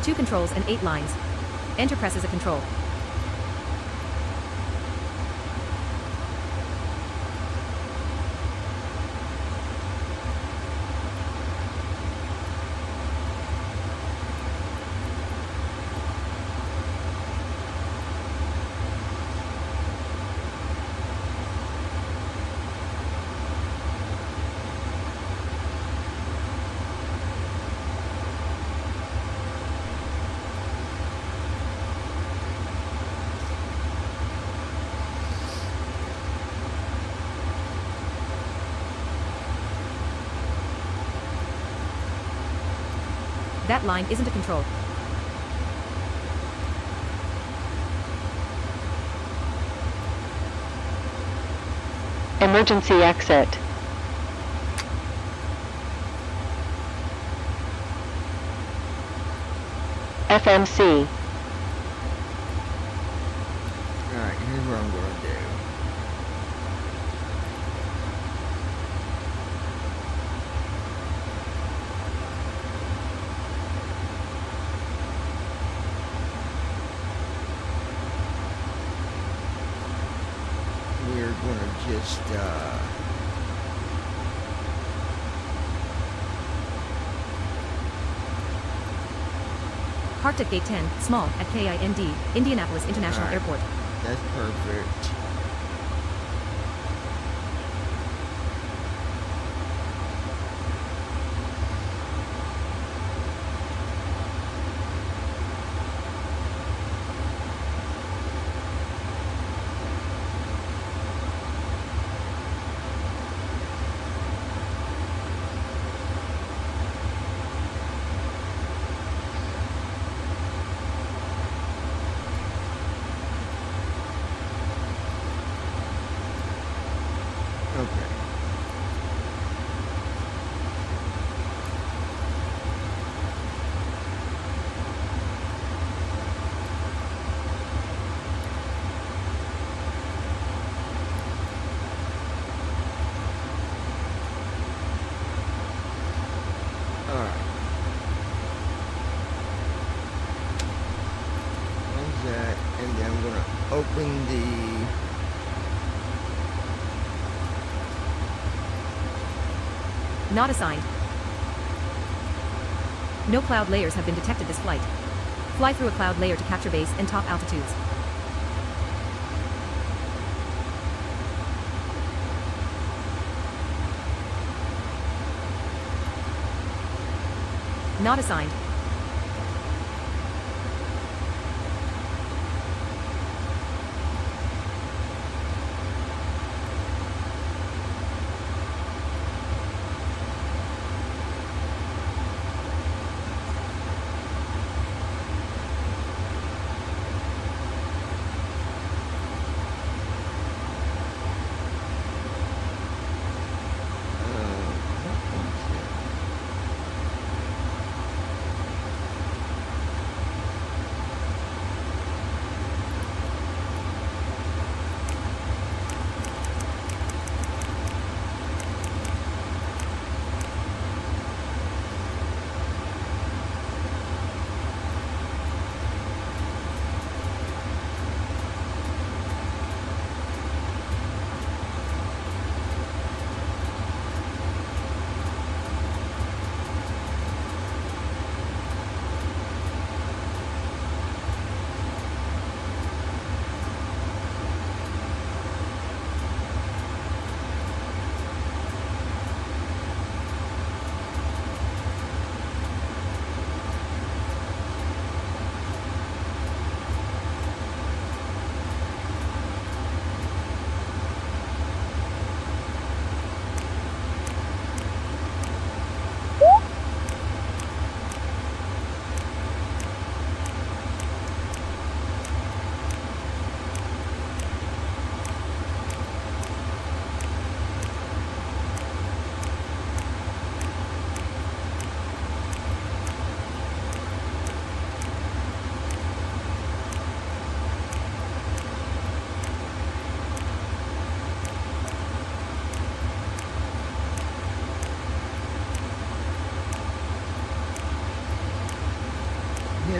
Two controls and 8 lines. Enter presses a control. That line isn't a control. Emergency exit. FMC. Alright, here's what I'm gonna do. We're gonna just Parked at gate 10, small, at KIND, Indianapolis International Alright. Airport. that's perfect. Okay. Alright. Close that, and then I'm gonna open the Not assigned. No cloud layers have been detected this flight. Fly through a cloud layer to capture base and top altitudes. Not assigned.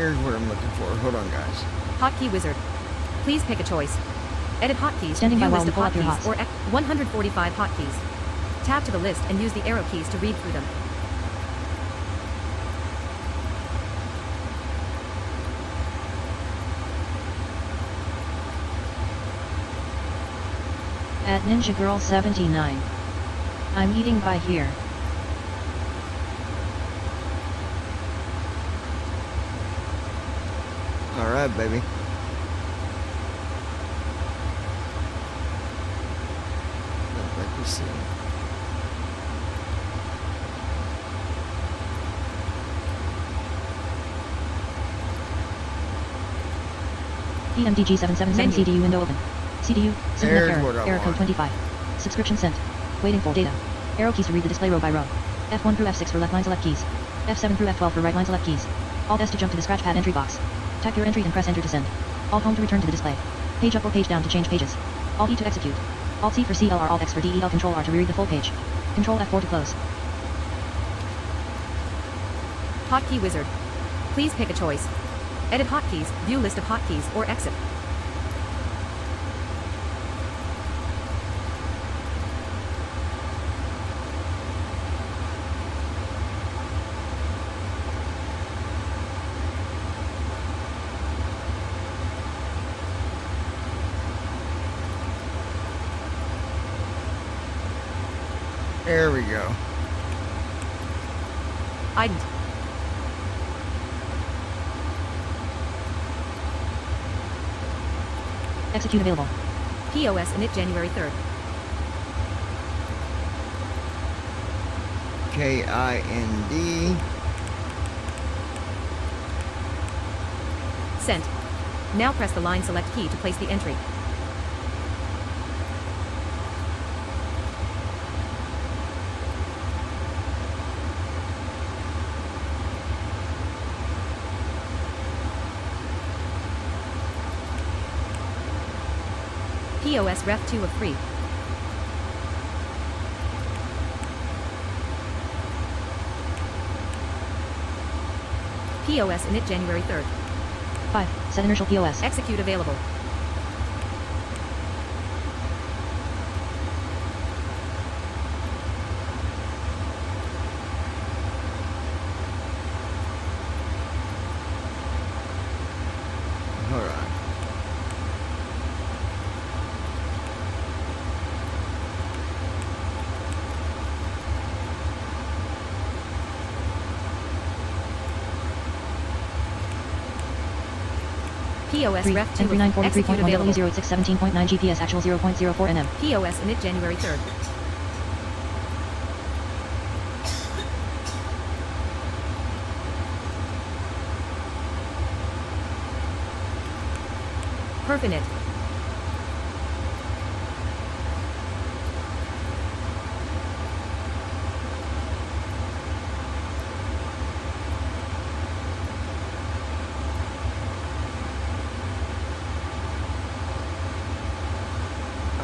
Here's what I'm looking for. Hold on, guys. Hotkey wizard. Please pick a choice. Edit hotkeys. Standing by View while list we of pull up your hotkeys hots. or 145 hotkeys. Tab to the list and use the arrow keys to read through them. At Ninja Girl 79. I'm eating by here. Alright, baby. Like we see. EMDG 777 Menu. CDU window open. CDU, There's error, what I error code want. 25. Subscription sent. Waiting for data. Arrow keys to read the display row by row. F1 through F6 for left line select keys. F7 through F12 for right line select keys. Alt S to jump to the scratchpad entry box. Type your entry and press enter to send. Alt home to return to the display. Page up or page down to change pages. Alt E to execute. Alt C for CLR, Alt X for DEL, Control R to reread the full page. Control F4 to close. Hotkey wizard. Please pick a choice. Edit hotkeys. View list of hotkeys or exit. There we go. Ident. Execute available. POS init January 3rd. KIND. Sent. Now press the line select key to place the entry. POS ref 2 of 3. POS init January 3rd. 5. Set inertial POS. Execute available. Hold on. POS 3. ref 2 Entry of execute 943.1 available. W08617.9 GPS actual 0.04 nm. POS init January 3rd. Perfinit.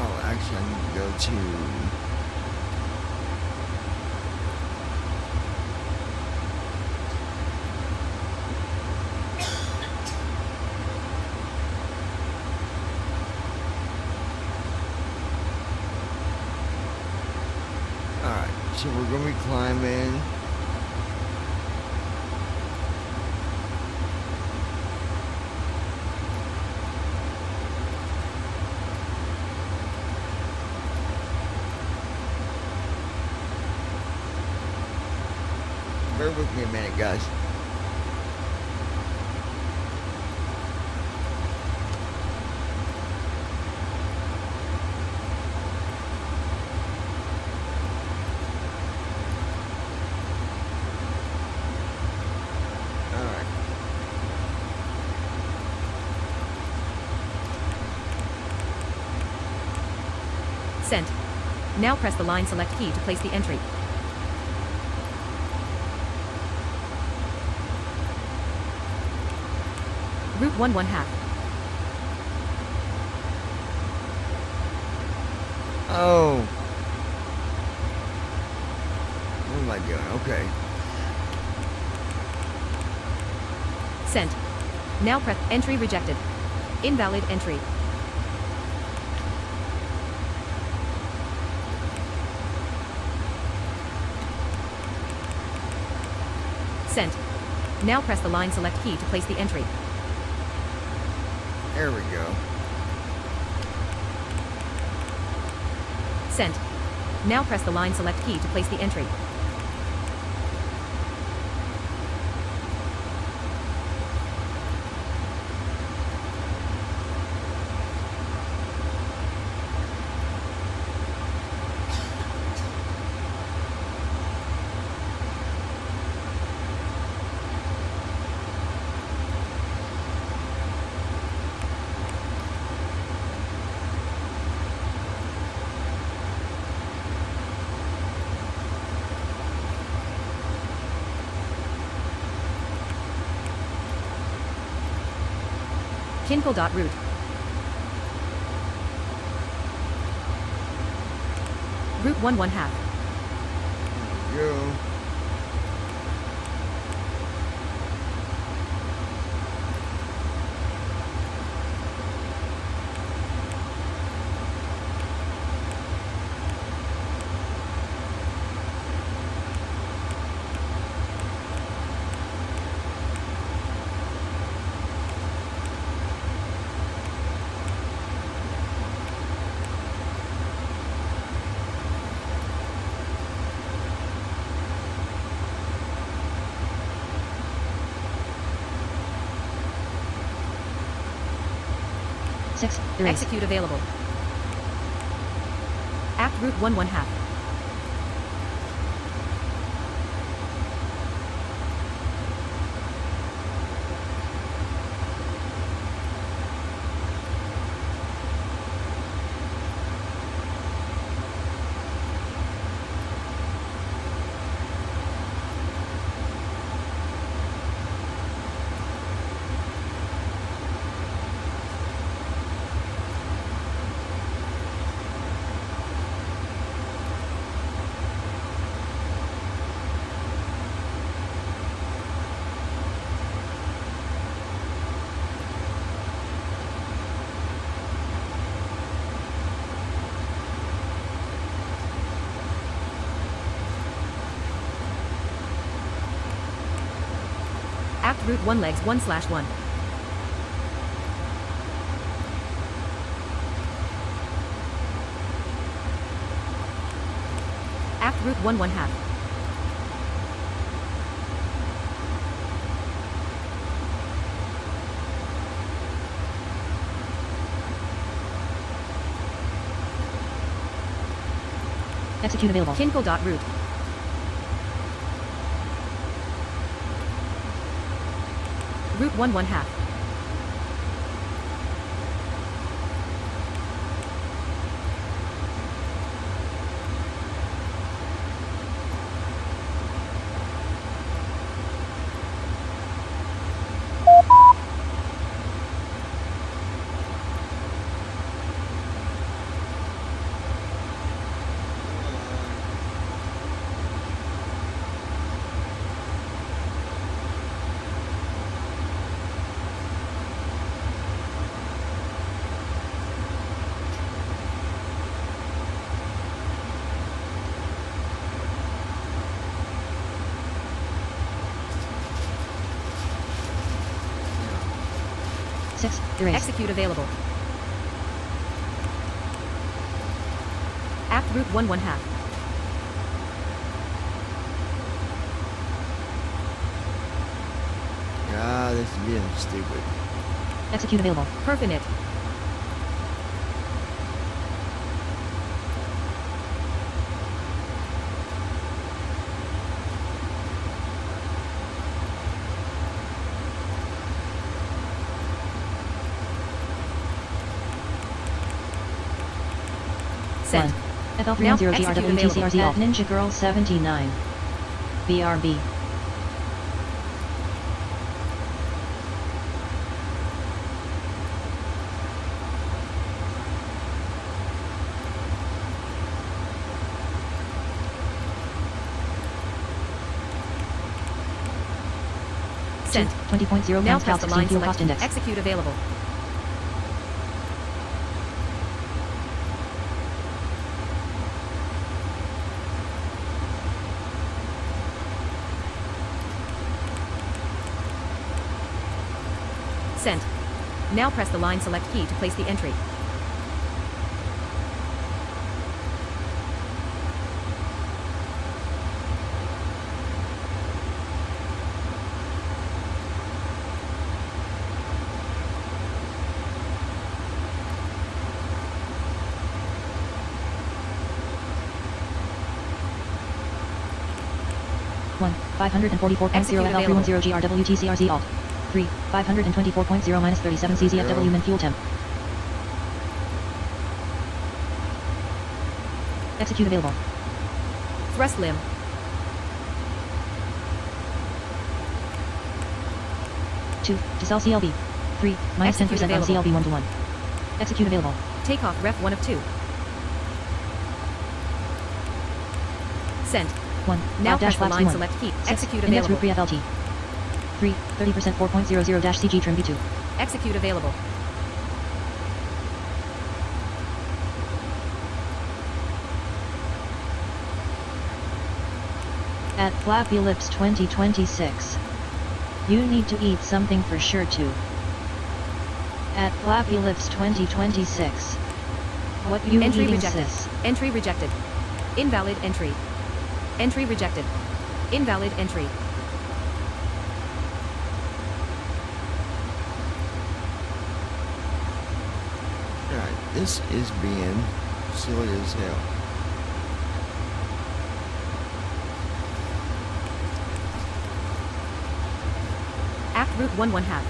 Oh, actually, I need to go to. Alright, so we're going to be climbing. Bear with me a minute, guys. Alright. Sent. Now press the line select key to place the entry. Route 1 1/2. Oh. What am I doing? Okay. Sent. Now press entry rejected. Invalid entry. Sent. Now press the line select key to place the entry. There we go. Sent. Now press the line select key to place the entry. Kinkle.route. Route 1/1/2. There we go. Six. Erase. Execute available. Act route 1/1/2. Act route 1 legs 1/1. Act route 1/1/2. Execute available. Kinkle.route. Route 1/1/2. Six. Erase. Execute available. Act route 1/1/2. Ah, this is being stupid. Execute available. Perfinite. Sent. Now execute FL310GRWTCRZ available. at Ninja Girl 79. BRB. Sent. 20.0 Now pounds press Cal the 16 line fuel select cost key. index. Execute available. Sent. Now press the line select key to place the entry. One 544.0 FL310 GRWTCRZ Alt. 3 524.0 minus 37 CZFW min fuel temp. Execute available. Thrust limb. 2 to sell CLB. 3 minus 10% on Execute CLB 1 to 1. Execute available. Takeoff ref 1 of 2. Sent. 1 Now press 5 the flaps line T1. select key. 6 Execute index available. route pre-FLT. 3 30% 4.00 CG trim V2. Execute available. At Flappy Lips 2026. You need to eat something for sure too. At Flappy Lips 2026. What you Entry eating, rejected. sis? Entry rejected. Invalid entry. Entry rejected. Invalid entry. Alright, this is being silly as hell. Act route 1 1/2.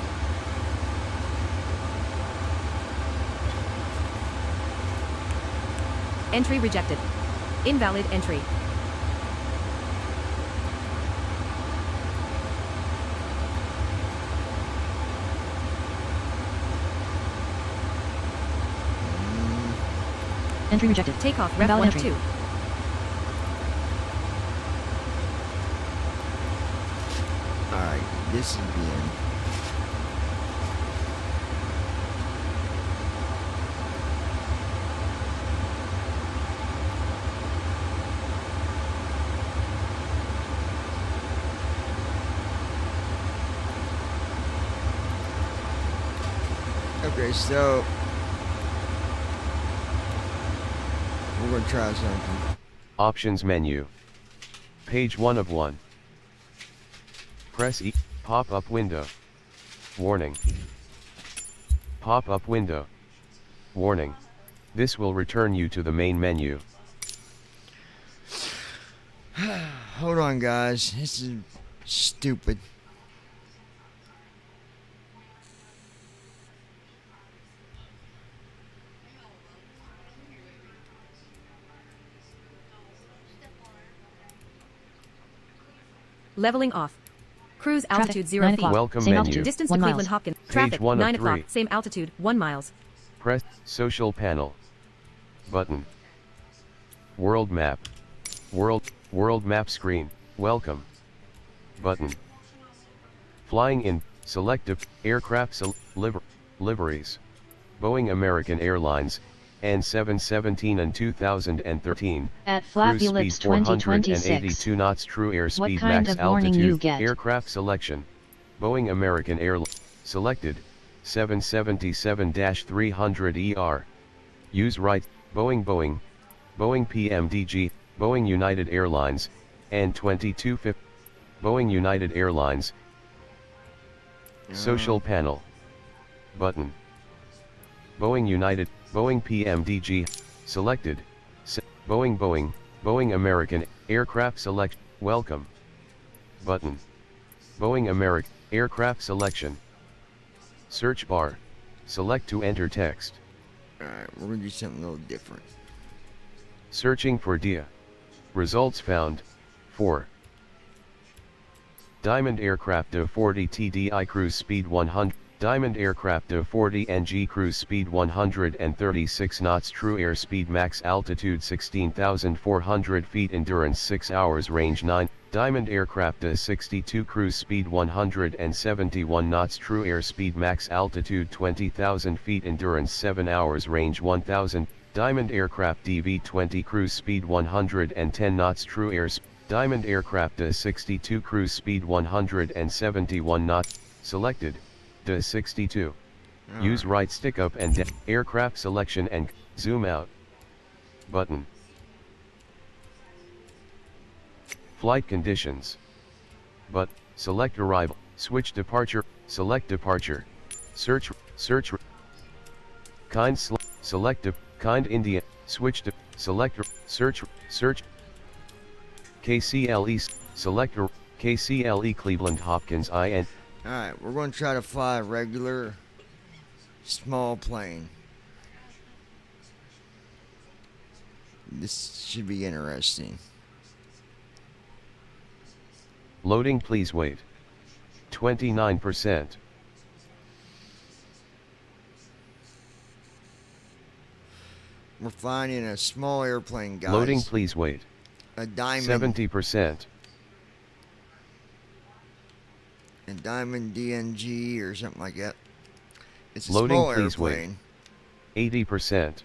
Entry rejected. Invalid entry. Entry rejected. Takeoff ref Invalid 1 of entry. 2. Alright, this is being... Okay, so we're gonna try something. Options menu. Page 1 of 1. Press E. Pop-up window. Warning. Pop-up window. Warning. This will return you to the main menu. Hold on, guys. This is stupid. Leveling off. Cruise Traffic, altitude 0 9 feet. o'clock. Welcome Same menu. altitude. Distance to 1 Cleveland miles. Hopkins. Page Traffic 1 of 9 o'clock. 3. Same altitude 1 miles. Press Social Panel. Button. World Map. World Map screen. Welcome. Button. Flying in. Selective. Aircraft liveries. Boeing American Airlines. And 717 and 2013. At Flappy Cruise Lips speed 482 2026. knots. True airspeed kind max of warning altitude. you get? Aircraft selection. Boeing American Airlines. Selected. 777-300 ER. Use right. Boeing PMDG. Boeing United Airlines. And 2250. Boeing United Airlines. Social panel. Button. Boeing PMDG. Selected. Boeing American Aircraft select. Welcome. Button. Boeing American Aircraft selection. Search bar. Select to enter text. Alright, we're gonna do something a little different. Searching for DIA. Results found. 4. Diamond aircraft of 40 TDI cruise speed 100. Diamond aircraft of 40 NG cruise speed 136 knots true airspeed max altitude 16,400 feet endurance 6 hours range 9. Diamond aircraft of 62 cruise speed 171 knots true airspeed max altitude 20,000 feet endurance 7 hours range 1,000. Diamond aircraft DV-20 cruise speed 110 knots true airspeed. Diamond aircraft of 62 cruise speed 171 knots. Selected. DA 62. Use right stick up and down. Aircraft selection and zoom out. Button. Flight conditions. But, select arrival. Switch departure. Select departure. Search. Kind select kind India. Switch to select search. KCLE selector KCLE Cleveland Hopkins IN. Alright, we're going to try to fly a regular small plane. This should be interesting. Loading, please wait. 29%. We're flying in a small airplane, guys. Loading, please wait. A Diamond. 70%. A Diamond DNG or something like that. It's a Loading, small please airplane. Wait. 80%.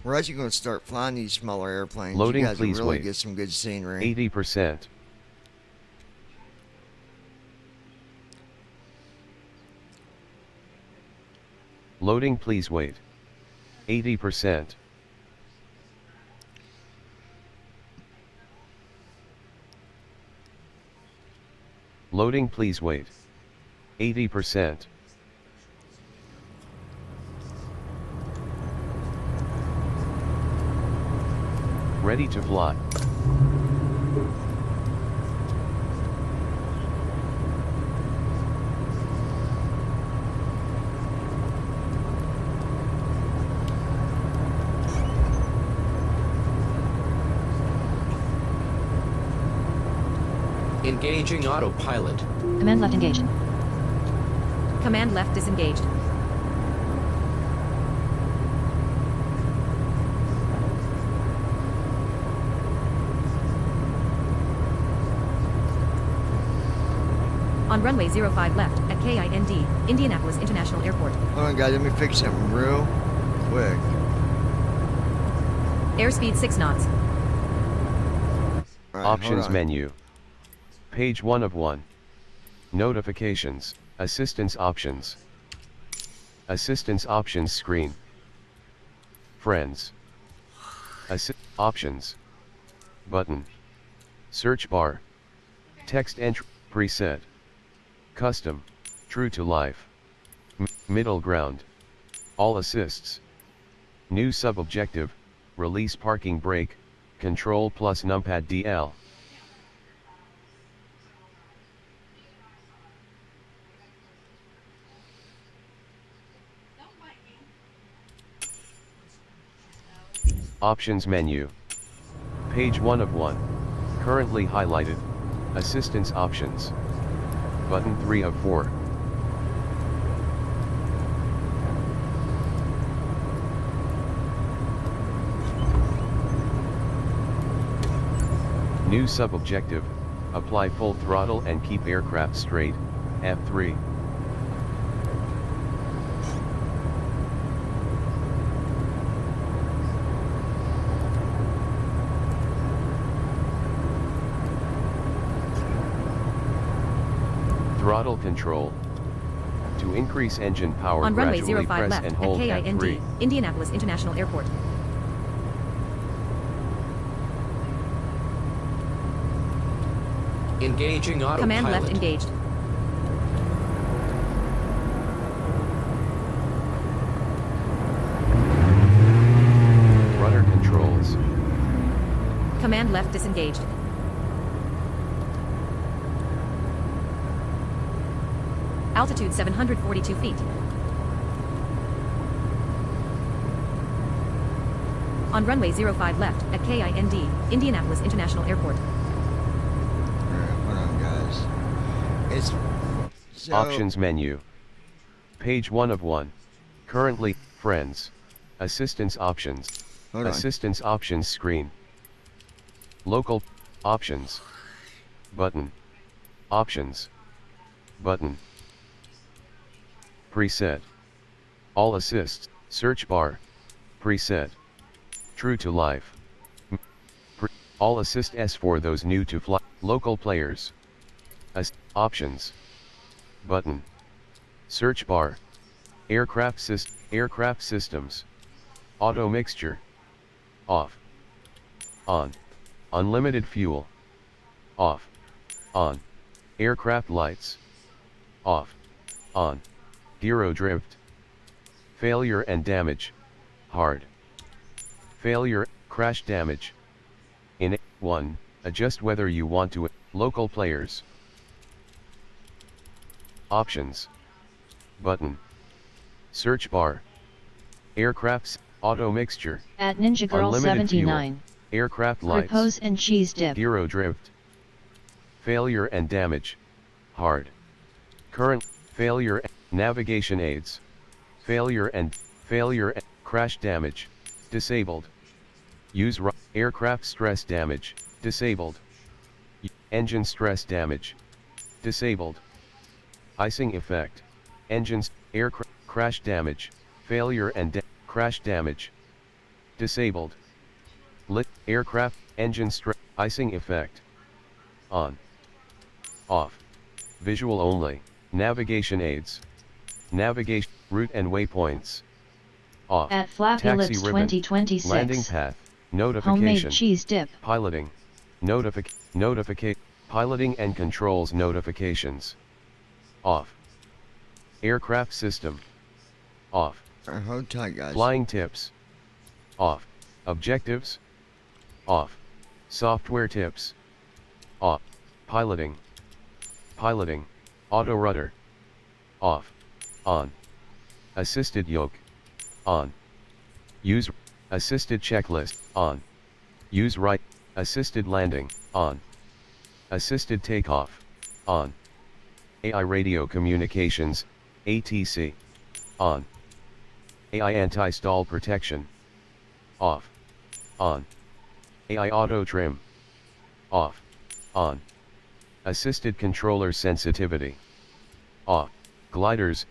We're actually going to start flying these smaller airplanes. Loading, you guys please will really wait. get some good scenery. 80%. Loading, please wait. 80%. Loading, please wait. 80%. Ready to fly. Engaging autopilot. Command left engaged. Command left disengaged. On runway 05 left at KIND, Indianapolis International Airport. Hold on, guys. Let me fix something real quick. Airspeed 6 knots. All right, Options menu. Page 1 of 1. Notifications, assistance options. Assistance options screen. Friends. Options. Button. Search bar. Text entry. Preset. Custom. True to life. Middle ground. All assists. New sub-objective. Release parking brake. Control plus numpad DL. Options menu. Page 1 of 1. Currently highlighted. Assistance options. Button 3 of 4. New sub-objective. Apply full throttle and keep aircraft straight. F3. Throttle control. To increase engine power, on runway gradually 05 press left and at hold KIND, F3. Indianapolis International Airport. Engaging autopilot. Command left engaged. Rudder controls. Command left disengaged. Altitude 742 feet. On runway 05 left at KIND, Indianapolis International Airport. Alright, hold on. It's so Options menu. Page 1 of 1. Currently, friends. Assistance options. Hold on. Assistance options screen. Local options. Button. Options. Button. Preset. All assists. Search bar. Preset. True to life. All assist S for those new to fly. Local players. Options. Button. Search bar. Aircraft systems. Auto mixture. Off. On. Unlimited fuel. Off. On. Aircraft lights. Off. On. Gyro drift. Failure and damage. Hard. Failure, crash damage. In 1, adjust whether you want to. Local players. Options. Button. Search bar. Aircrafts, auto mixture. At Ninja Girl Unlimited 79. Fuel, aircraft lights. Repose and cheese dip. Gyro drift. Failure and damage. Hard. Current, failure, navigation aids. Failure, crash damage. Disabled. Use aircraft stress damage. Disabled. Engine stress damage. Disabled. Icing effect. Engines, aircraft, crash damage. Failure and crash damage. Disabled. Lit, aircraft, engine stress, icing effect. On. Off. Visual only. Navigation aids. Navigation, route and waypoints. Off. At Flappy Taxi Lips ribbon. 2026. Landing path. Notification. Homemade cheese dip. Piloting. Notificate. Piloting and controls notifications. Off. Aircraft system. Off. Hold tight, guys. Flying tips. Off. Objectives. Off. Software tips. Off. Piloting. Auto rudder. Off. On. Assisted yoke. On. Use. Assisted checklist. On. Use right. Assisted landing. On. Assisted takeoff. On. AI radio communications. ATC. On. AI anti-stall protection. Off. On. AI auto trim. Off. On. Assisted controller sensitivity. Off. Gliders.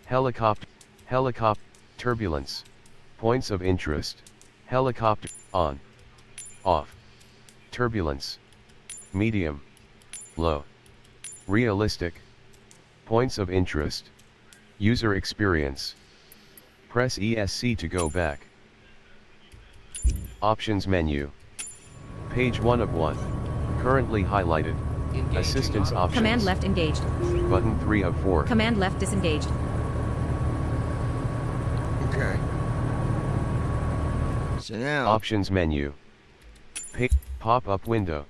Helicopter. Turbulence. Points of interest. Helicopter. On. Off. Turbulence. Medium. Low. Realistic. Points of interest. User experience. Press ESC to go back. Options menu. Page 1 of 1. Currently highlighted. Assistance options. Command left engaged. Button 3 of 4. Command left disengaged. Okay. So now. Options menu. Pop-up window.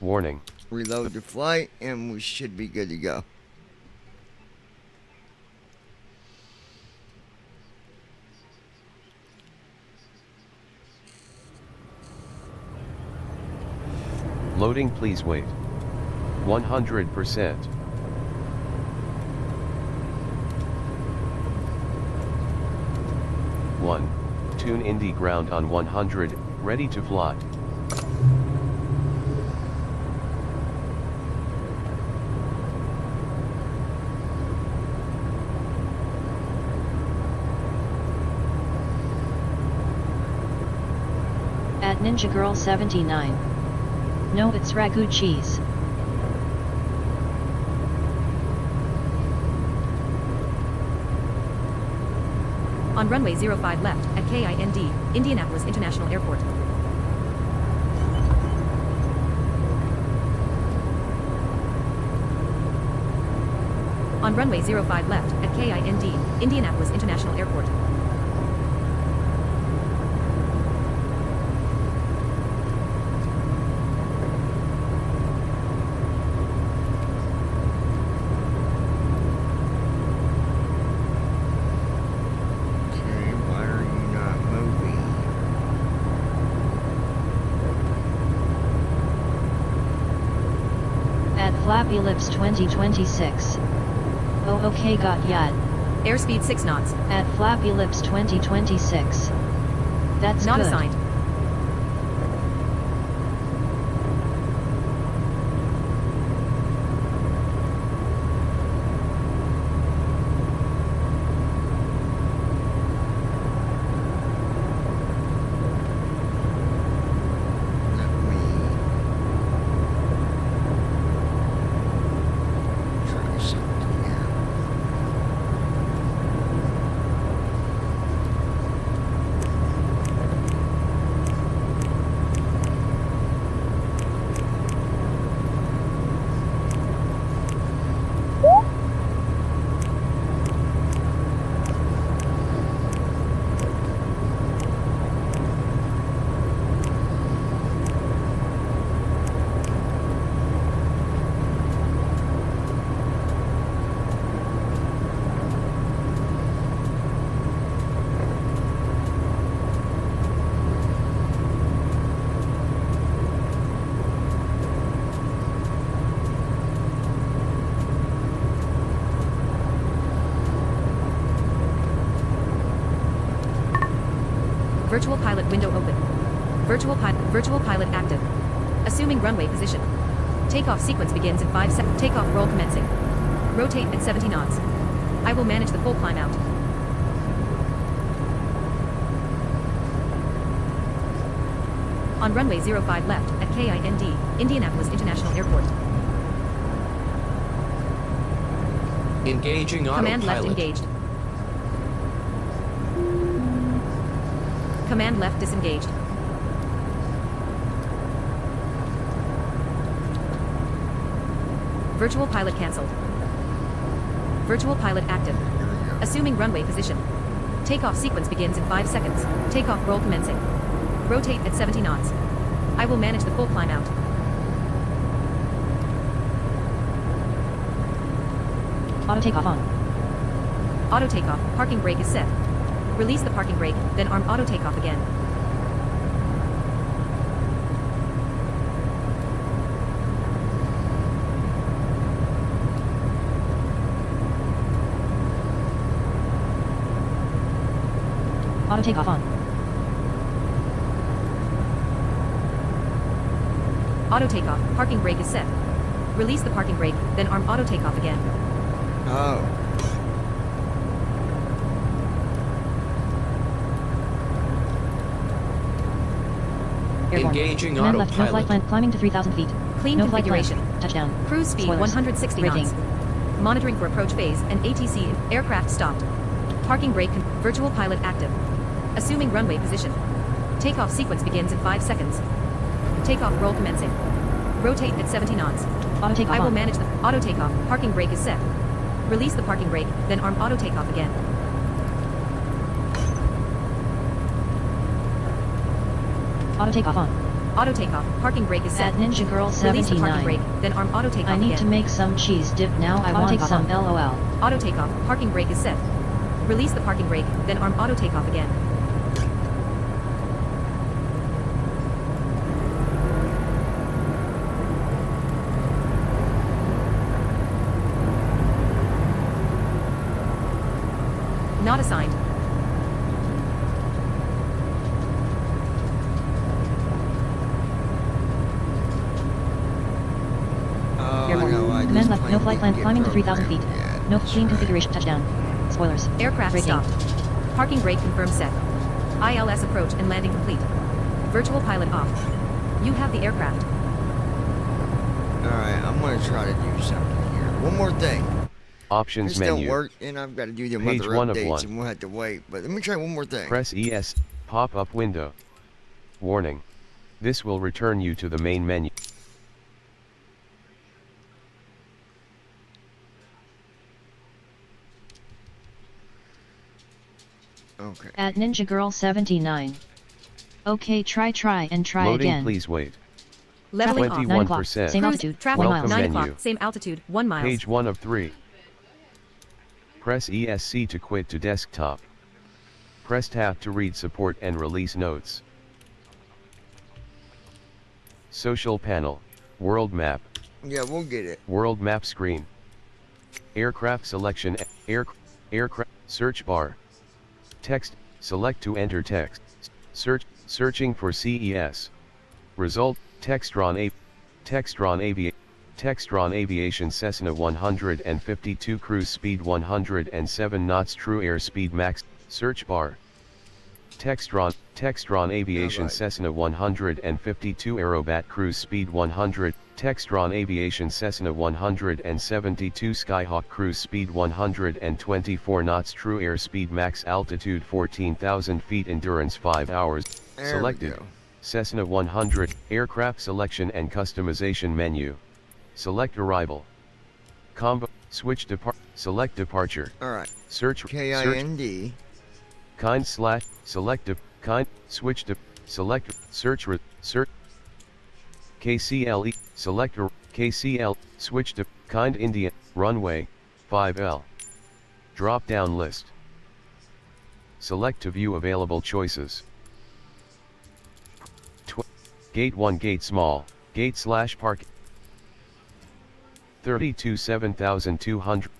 Warning. Reload the flight and we should be good to go. Loading, please wait. 100%. One. Tune Indy ground on 100, ready to fly. At Ninja Girl 79. No, it's ragu cheese. On runway 05 left, at KIND, Indianapolis International Airport. On runway 05 left, at KIND, Indianapolis International Airport. Okay, why are you not moving? At flap ellipse 2026. Oh, okay, got yad. Airspeed 6 knots. At flap ellipse 2026. That's Not good. assigned. Let me try something here. Virtual pilot window open. Virtual pilot active. Assuming runway position. Takeoff sequence begins in 5 seconds. Takeoff roll commencing. Rotate at 70 knots. I will manage the full climb out. On runway 05 left at KIND, Indianapolis International Airport. Engaging Command left autopilot. engaged. Command left disengaged. Virtual pilot cancelled. Virtual pilot active. Assuming runway position. Takeoff sequence begins in 5 seconds. Takeoff roll commencing. Rotate at 70 knots. I will manage the full climb out. Auto takeoff on. Auto takeoff. Parking brake is set. Release the parking brake, then arm auto takeoff again. Auto takeoff on. Auto takeoff. Parking brake is set. Release the parking brake, then arm auto takeoff again. Oh. Airborne. Engaging Command left, no flight autopilot. plan, climbing to 3,000 feet. Clean No flight plan. configuration. Touchdown. Cruise speed Spoilers. 160 Braking. knots. Monitoring for approach phase and ATC. Aircraft stopped. Parking brake. Virtual pilot active. Assuming runway position. Takeoff sequence begins in 5 seconds. Takeoff roll commencing. Rotate at 70 knots. Auto takeoff I will on. manage the auto takeoff. Parking brake is set. Release the parking brake, then arm auto takeoff again. Auto takeoff on. Auto takeoff. Parking brake is set. At Ninja Girl Release the parking 79. brake, then arm auto takeoff I need again. to make some cheese dip now. I want some LOL. Auto takeoff. Parking brake is set. Release the parking brake, then arm auto takeoff again. Not assigned. Oh, Airborne. no, I Command just left, no plain flight plan, didn't get climbing to 3,000 feet. programmed yet. No That's clean right. configuration. Touchdown. Spoilers. Aircraft Braking. stopped. Parking brake confirmed set. ILS approach and landing complete. Virtual pilot off. You have the aircraft. Alright, I'm gonna try to do something here. One more thing. Options This don't menu. work, and I've got to do the Page other 1 of updates, 1. and we'll have to wait. But let me try one more thing. Press ES, pop-up window. Warning. This will return you to the main menu. Okay. At Ninja Girl 79. Okay, try and try Loading, again. please wait. Leveling off. 9 o'clock. 21%. Same Cruise, altitude. traffic, 1 Welcome miles. 9 menu. o'clock, same altitude, 1 miles. Page 1 of 3. Press ESC to quit to desktop. Press tab to read support and release notes. Social panel, world map, Yeah, we'll get it. World map screen. Aircraft selection. Aircraft. Search bar. Text. Select to enter text. Searching for CES. Result. Textron Aviation Cessna 152 cruise speed 107 knots true airspeed max. Search bar. Textron Aviation Alright. Cessna 152 Aerobat cruise speed 100. Textron Aviation Cessna 172 Skyhawk cruise speed 124 knots true airspeed max altitude 14,000 feet endurance 5 hours. There we Selected. go. Cessna 100 aircraft selection and customization menu. Select arrival. Combo switch select departure. Alright. Search KIND. Kind slash select kind switch to select search search KCLE select KCL switch to kind Indian runway 5L. Drop down list. Select to view available choices. Gate 1 gate small gate slash park 32 7200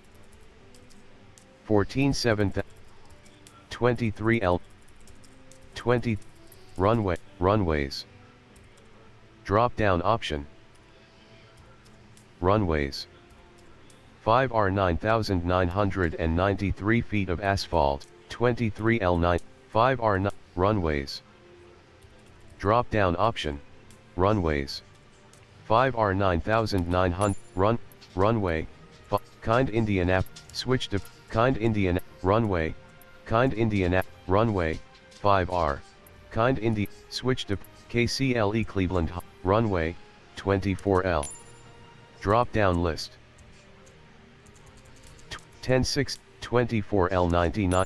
14 7000 23L 20 runways drop down option runways 5R 9,993 feet of asphalt 23L9 5R runways drop down option runways 5R 9,900 runway kind Indian app switch to kind Indian runway kind Indian app runway 5R kind India switch to KCLE Cleveland runway 24L drop down list 10-6 24L 99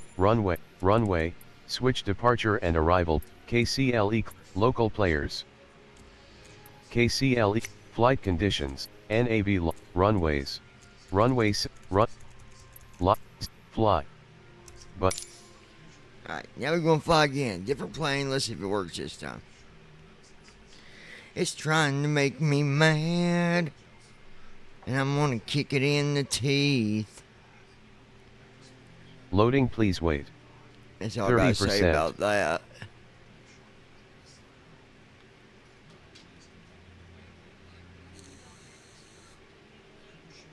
runway switch departure and arrival KCLE local players KCLE flight conditions NAV runways runways fly but Alright, now we're going to fly again. Different plane. Let's see if it works this time. It's trying to make me mad. And I'm going to kick it in the teeth. Loading, please wait. That's all I got to say about that.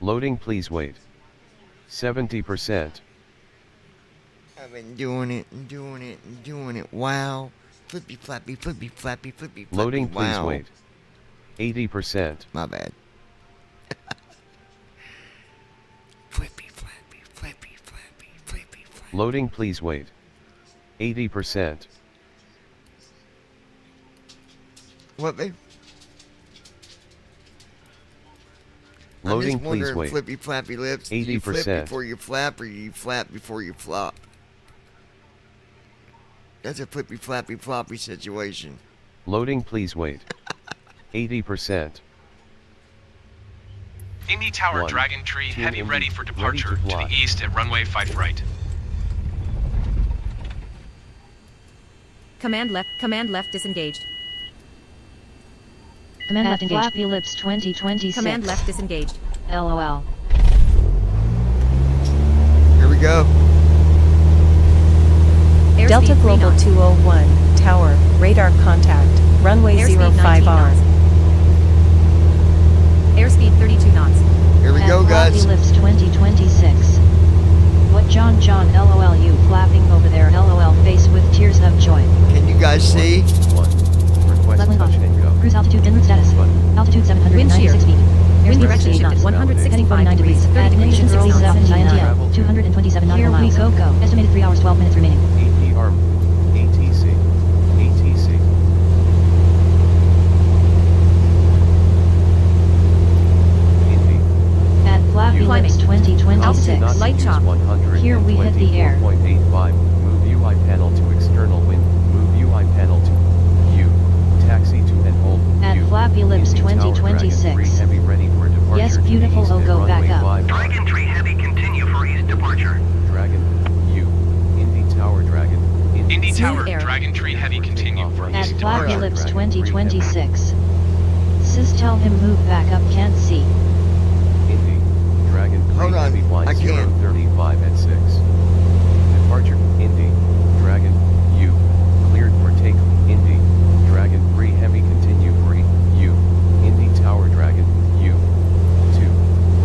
Loading, please wait. 70%. I've been doing it and doing it and doing it. Wow. Flippy flappy, flippy flappy, flippy flappy. Loading, please wow. wait. 80%. My bad. Flippy flappy, flippy flappy, flippy flappy. Loading, please wait. 80%. What, babe? Loading, I'm just wondering, please wait. Flippy flappy lips. 80%. Do you flip before you flap, or you flap before you flop? That's a flippy flappy floppy situation. Loading, please wait. 80%. Indy Tower 1, Dragon Tree 2 heavy Indy, ready for ready departure to to fly. the east at runway 5 right. Command left disengaged. Command At left engaged. Flappy Lips 2026. Command left disengaged. LOL. Here we go. Airspeed Delta 3 Global knots. 201, tower, radar contact, runway Airspeed 19 05R. knots. Airspeed 32 knots. Here we At go, Flappy guys. Lips 2026. What John LOL you flapping over there LOL face with tears of joy. Can you guys see? 1. Request Leveling touch off. and go. Cruise altitude en route status. Button. Altitude 796 feet. Wind Airspeed direction 68 shifted knots. 165 Heading 49 degrees. 30 Add ignition degrees, 3 6 knots. INTL. 227 nautical miles. Here we go. Estimated 3 hours 12 minutes remaining. AP arm. ATC. ATC. Indy. At Flappy Climbing. Lips Altitude 2026. not to Light use chop. 124.85. Here we hit the air. Move UI panel to external wind. Move UI panel to U. Taxi to and hold. At U. Flappy Lips Indy Tower Dragon 2026. 3 heavy ready for departure Yes, to the beautiful, east oh, at go back runway up. 5. Dragon Tree Heavy, continue for east departure. Dragon. U. Indy Tower Dragon. Indy Smooth Tower air. Dragon Tree heavy continue for At east Flappy departure. Lips 2026. Sis, tell him move back up, can't see. Indy, Dragon 3 Hold on, Heavy I can't. 035 at 6. Departure, Indy, Dragon, U, cleared for take, Indy, Dragon 3 Heavy continue free, U, Indy Tower Dragon, U, 2,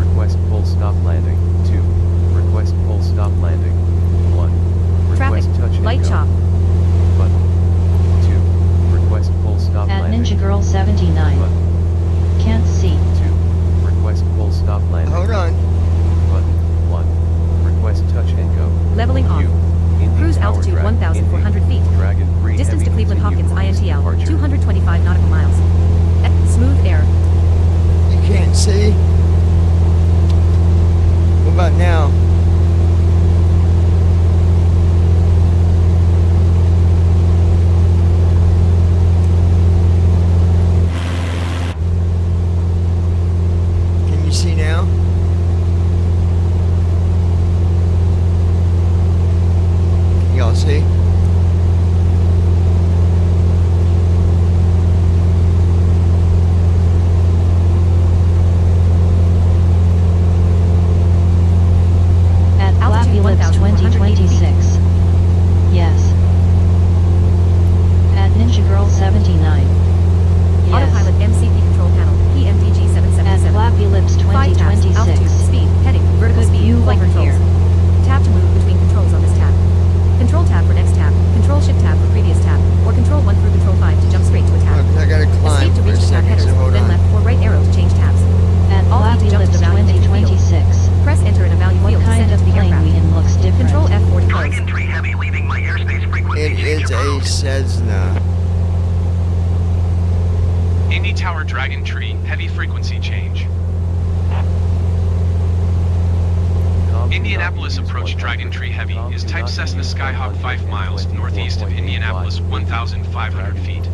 request full stop landing, 2, request full stop landing, 1, Traffic, request touch and light go. chop. Button, 2, request full stop At landing. Ninja Girl 79. Button, Can't see. 2, request full stop landing. Hold on. Button, 1, request touch and go. Leveling off. U, Indy Cruise Tower altitude Dragon, 1,400 feet. Indy, Dragon 3 Distance to Heavy Cleveland continue Hopkins for INTL, departure. 225 nautical miles. Smooth air. You can't see? What about now? Can you see now? Y'all see? At Altitude Flappy Lips 2026. Yes. At Ninja Girl 79. Yes. Autopilot MCP control panel, PMDG At 777. Flappy Lips 5 tabs, altitude, 2026. speed, heading, vertical Good speed, view flight over controls. here. Tap to move between controls on this tab. Control tab for next tab, control shift tab for previous tab, or control 1 through control 5 to jump straight to a tab. Look, I gotta climb Escape to for a reach the tab second, headers, so hold then on. left or right arrow to change tabs. At Alt Flappy to jump to Lips the value entry field. 2026. Press enter in a value What field to kind send of it to the plane aircraft. we in looks different? Control F4 to close. Dragon 3 Heavy leaving my airspace frequency It change is a approved. Cessna. Indy Tower Dragon Tree, heavy frequency change. Indianapolis approach Dragon Tree Heavy is type Cessna Skyhawk 5 miles northeast of Indianapolis, 1,500 feet.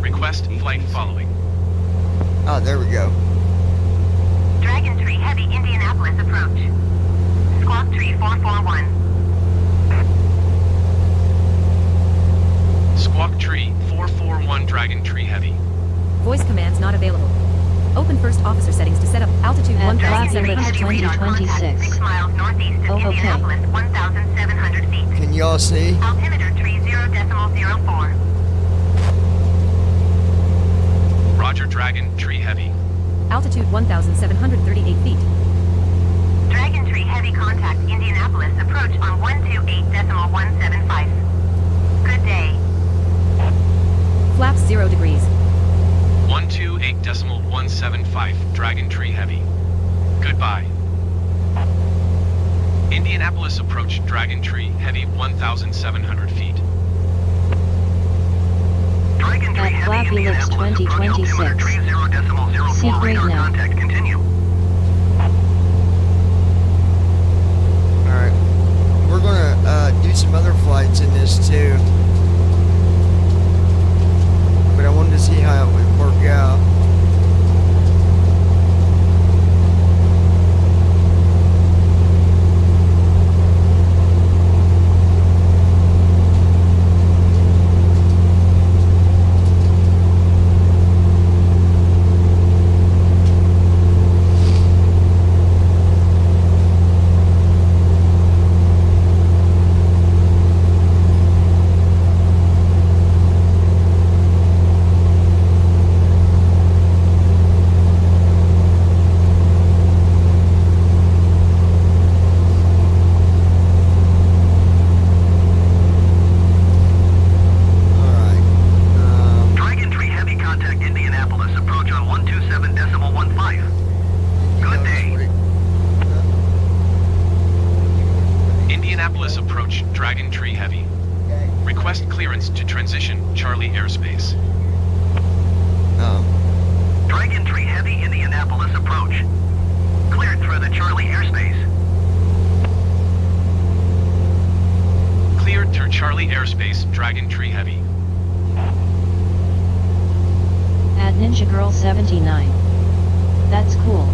Request flight following. Oh, there we go. Dragon Tree Heavy Indianapolis approach. Squawk Tree 441. Squawk Tree 441 Dragon Tree Heavy. Voice commands not available. Open first officer settings to set up altitude At 1,700 Flappy feet. Lips 2026. 6 miles northeast of Oh, okay. Indianapolis, 1,700 feet. Can y'all see? Altimeter tree 0.04. Roger Dragon Tree Heavy. Altitude 1,738 feet. Dragon Tree Heavy contact Indianapolis approach on 128.175. Good day. Flaps 0 degrees. 128.175 Dragon Tree Heavy. Goodbye. Indianapolis approach Dragon Tree Heavy 1,700 feet. Dragon 3 At Heavy Flappy Lips Indianapolis approach altimeter 2026. 30.04 See grade radar now. contact continue. Alright. We're gonna do some other flights in this too. But I wanted to see how it would work out. Alright. Dragon 3 Heavy contact Indianapolis approach on 127.15. Good day. Indianapolis approach Dragon Tree Heavy. Request clearance to transition Charlie airspace. Oh. Dragon 3 Heavy Indianapolis approach. Cleared through the Charlie airspace. Cleared through Charlie airspace Dragon Tree Heavy. At Ninja Girl 79. That's cool.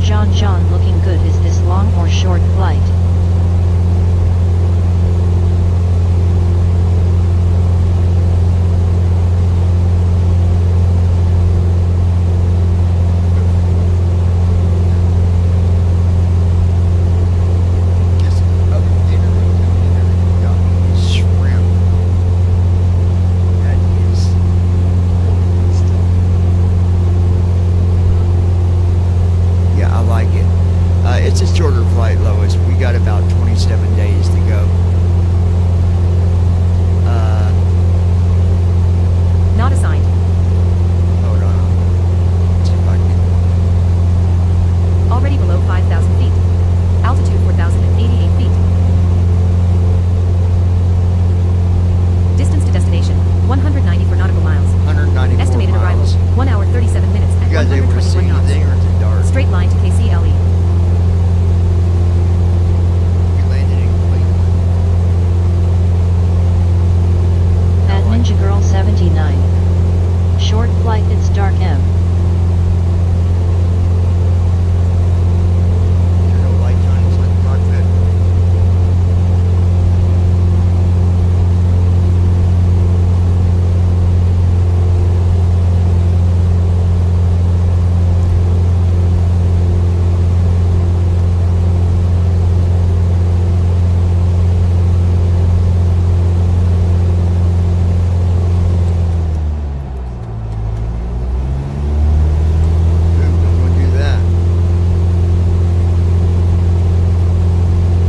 John looking good. Is this long or short flight? It's a shorter flight, Lois. We got about 27 days to go. Not assigned. Hold on. Let's see if I can. Already below 5,000 feet. Altitude 4,088 feet. Distance to destination 194 nautical miles. 194 Estimated miles. arrival 1 hour 37 minutes at You guys able to see 121 knots. anything, or is it dark? Straight line to KCLE. We landed in Cleveland. At Ninja Girl 79. Short flight, it's dark M. Is there no lights on inside the cockpit?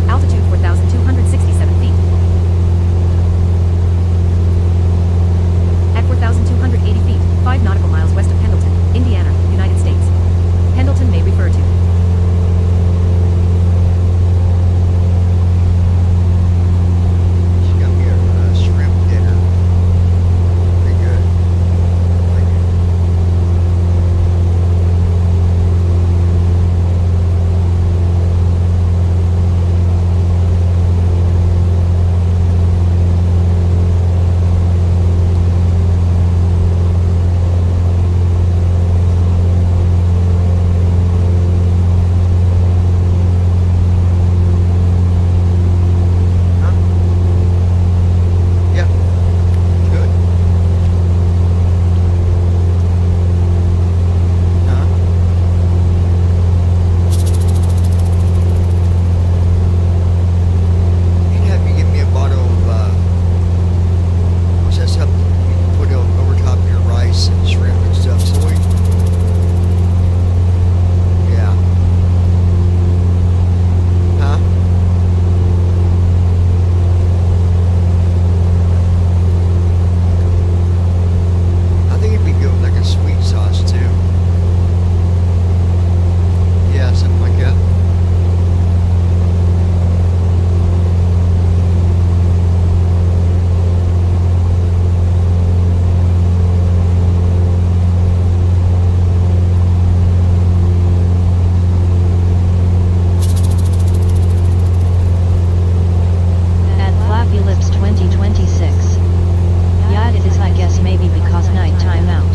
Altitude 4,267 feet. At 4,280 feet, 5 nautical miles west of Pendleton, Indiana, United States. Pendleton may refer to. She got me a shrimp dinner. Pretty good. I like it. Huh? Yeah. Good. Huh? You'd have you give me a bottle of, what's that stuff you can put over top of your rice and shrimp and stuff, soy? Yeah. Huh? I think it'd be good with like a sweet sauce too. Yeah, something like that. At Flappy Lips 2026. Yeah, it is, I guess, maybe because night time out.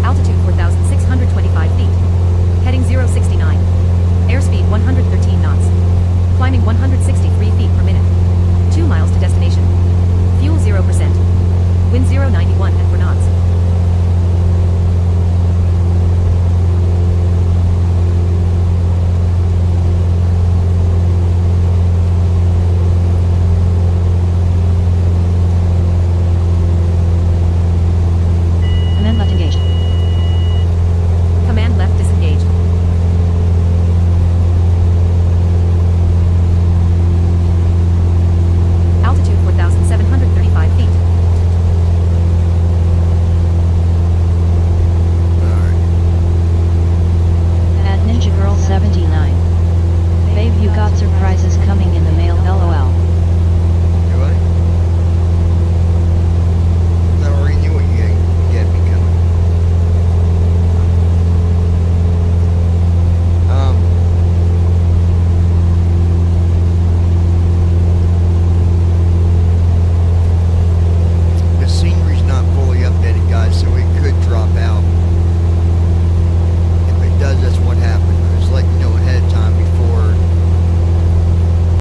Altitude 4,625 feet. Heading 069. Airspeed 113 knots. Climbing 163 feet per minute. 2 miles to destination. Fuel 0%. Wind 091 at